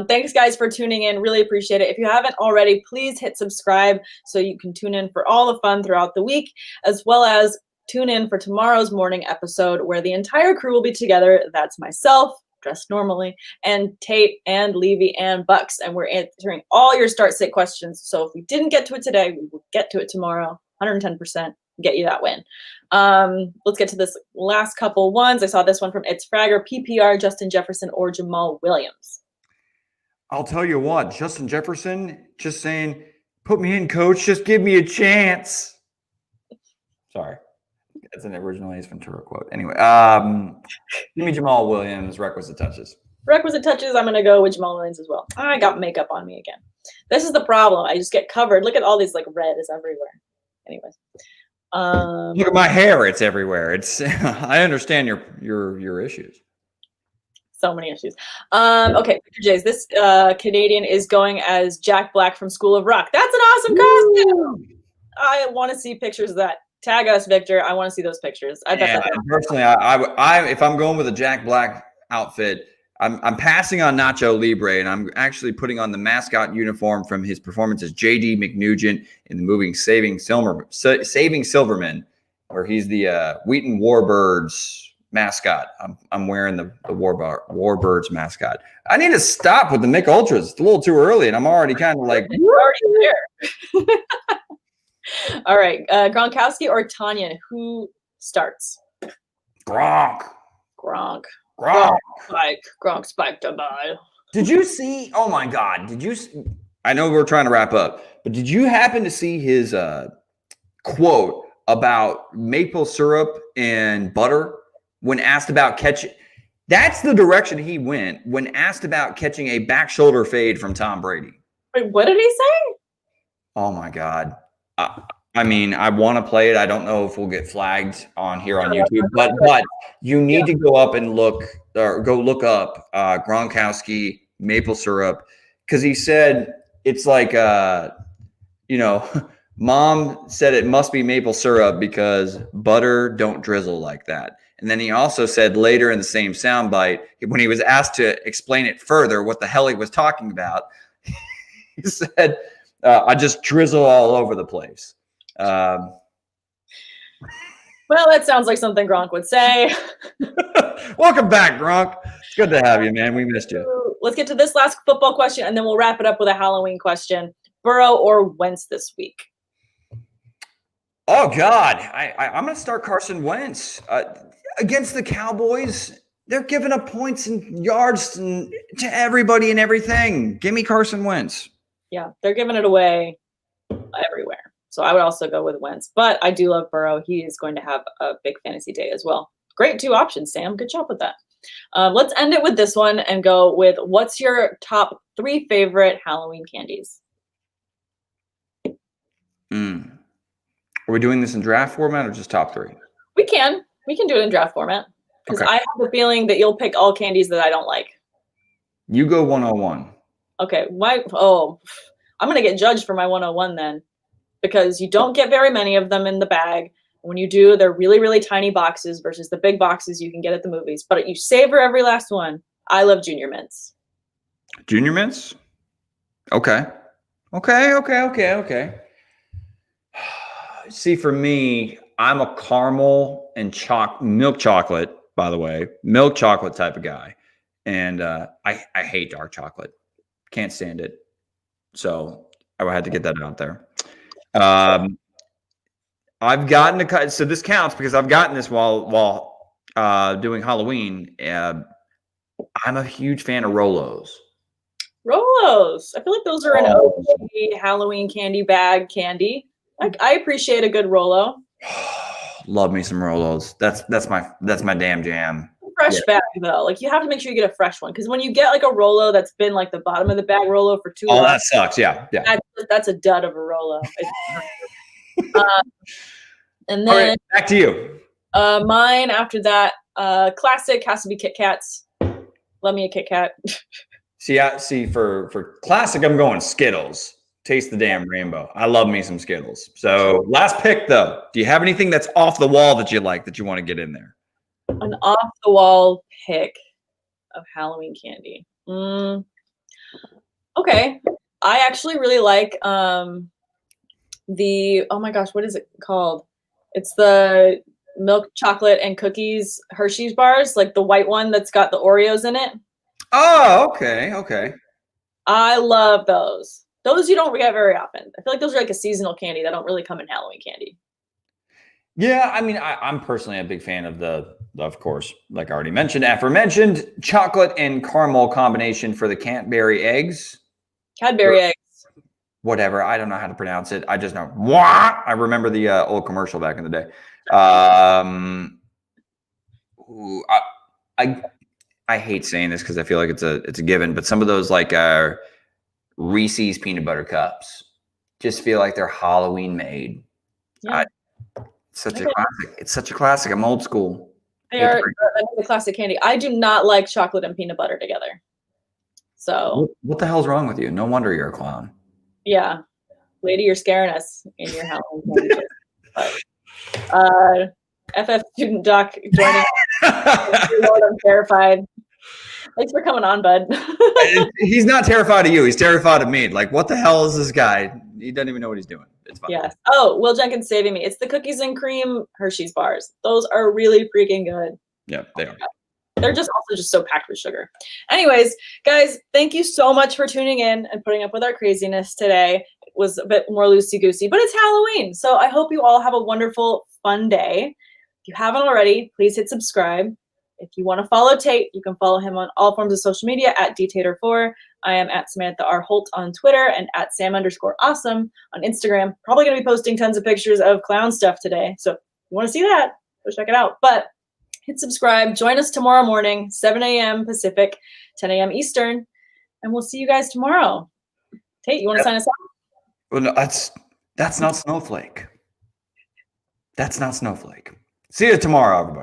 Thanks, guys, for tuning in. Really appreciate it. If you haven't already, please hit subscribe so you can tune in for all the fun throughout the week, as well as tune in for tomorrow's morning episode where the entire crew will be together. That's myself, dressed normally, and Tate and Levy and Bucks, and we're answering all your start-sit questions. So if we didn't get to it today, we will get to it tomorrow. 110%. Get you that win. Let's get to this last couple ones. I saw this one from It's Fragger, PPR, Justin Jefferson, or Jamal Williams. I'll tell you what, Justin Jefferson just saying, put me in, coach. Just give me a chance. Sorry. That's an original Ace Ventura quote. Anyway, give me Jamal Williams, requisite touches. Requisite touches, I'm going to go with Jamal Williams as well. I got makeup on me again. This is the problem. I just get covered. Look at all these, like, red is everywhere. Anyways. Look at my hair. It's everywhere. It's I understand your issues. So many issues. Okay, Victor Jays. This Canadian is going as Jack Black from School of Rock. That's an awesome costume. I want to see pictures of that. Tag us, Victor. I want to see those pictures. I bet that's personally, I if I'm going with a Jack Black outfit, I'm passing on Nacho Libre, and I'm actually putting on the mascot uniform from his performance as J.D. McNugent in the movie Saving Silverman, where he's the Wheaton Warbirds mascot. I'm wearing the Warbirds mascot. I need to stop with the Mick Ultras. It's a little too early, and I'm already kind of like you're already there. All right, Gronkowski or Tanyan, who starts? Gronk. Gronk spike the ball. Did you see? Oh my God! Did you? I know we're trying to wrap up, but did you happen to see his quote about maple syrup and butter when asked about catching? That's the direction he went when asked about catching a back shoulder fade from Tom Brady. Wait, what did he say? Oh my God! I mean, I want to play it. I don't know if we'll get flagged on here on YouTube, but you need to go up and look up Gronkowski maple syrup, because he said it's like mom said it must be maple syrup because butter don't drizzle like that. And then he also said later in the same soundbite, when he was asked to explain it further what the hell he was talking about, he said, I just drizzle all over the place. Well, that sounds like something Gronk would say. Welcome back, Gronk. It's good to have you, man. We missed you. Let's get to this last football question, and then we'll wrap it up with a Halloween question. Burrow or Wentz this week? Oh, God. I'm going to start Carson Wentz. Against the Cowboys, they're giving up points and yards to everybody and everything. Give me Carson Wentz. Yeah, they're giving it away everywhere. So I would also go with Wentz. But I do love Burrow. He is going to have a big fantasy day as well. Great two options, Sam. Good job with that. Let's end it with this one and go with what's your top 3 favorite Halloween candies? Are we doing this in draft format or just top 3? We can do it in draft format because Okay. I have the feeling that you'll pick all candies that I don't like. You go 101. Okay. I'm going to get judged for my 101 then, because you don't get very many of them in the bag. When you do, they're really, really tiny boxes versus the big boxes you can get at the movies. But you savor every last one. I love Junior Mints. Junior Mints? Okay. See, for me, I'm a caramel and milk chocolate, by the way, milk chocolate type of guy. And I hate dark chocolate. Can't stand it. So I had to get that out there. I've gotten so this counts because I've gotten this while doing Halloween. I'm a huge fan of Rolos. Rolos. I feel like those are an OG Halloween candy bag candy. I appreciate a good Rolo. Love me some Rolos. That's my damn jam. Fresh bag though. Like you have to make sure you get a fresh one, because when you get like a Rolo that's been like the bottom of the bag Rolo for too long. Oh, that sucks. Yeah. That's a dud of a Rolo. And then back to you. Mine after that, classic has to be Kit Kats. Love me a Kit Kat. See, for classic, I'm going Skittles. Taste the damn rainbow. I love me some Skittles. So last pick though. Do you have anything that's off the wall that you like that you want to get in there? An off the wall pick of Halloween candy. Okay. I actually really like the, oh my gosh, what is it called? It's the milk chocolate and cookies Hershey's bars, like the white one that's got the Oreos in it. Oh, okay. I love those. Those you don't get very often. I feel like those are like a seasonal candy that don't really come in Halloween candy. Yeah, I mean, I'm personally a big fan of of course, like I already mentioned, aforementioned chocolate and caramel combination for the Cadbury eggs. Cadbury eggs. Whatever. I don't know how to pronounce it. I just know. Wah! I remember the old commercial back in the day. I hate saying this because I feel like it's a given, but some of those like Reese's peanut butter cups just feel like they're Halloween made. Yeah. Such a classic. It's such a classic. I'm old school. They are the classic candy. I do not like chocolate and peanut butter together. So what the hell's wrong with you? No wonder you're a clown. Yeah. Lady, you're scaring us in your Halloween candy. But, FF student doc joining. Lord, I'm terrified. Thanks for coming on, bud. He's not terrified of you. He's terrified of me. Like, what the hell is this guy? He doesn't even know what he's doing. It's fine. Yes. Oh, Will Jenkins saving me. It's the cookies and cream Hershey's bars. Those are really freaking good. Yeah, they are. They're just also just so packed with sugar. Anyways, guys, thank you so much for tuning in and putting up with our craziness today. It was a bit more loosey-goosey, but it's Halloween. So I hope you all have a wonderful, fun day. If you haven't already, please hit subscribe. If you want to follow Tate, you can follow him on all forms of social media at dtater4. I am at Samantha R. Holt on Twitter and at Sam_awesome on Instagram. Probably going to be posting tons of pictures of clown stuff today. So if you want to see that, go check it out. But hit subscribe. Join us tomorrow morning, 7 a.m. Pacific, 10 a.m. Eastern. And we'll see you guys tomorrow. Tate, you want to sign us out? Well, no, that's not Snowflake. That's not Snowflake. See you tomorrow, everybody.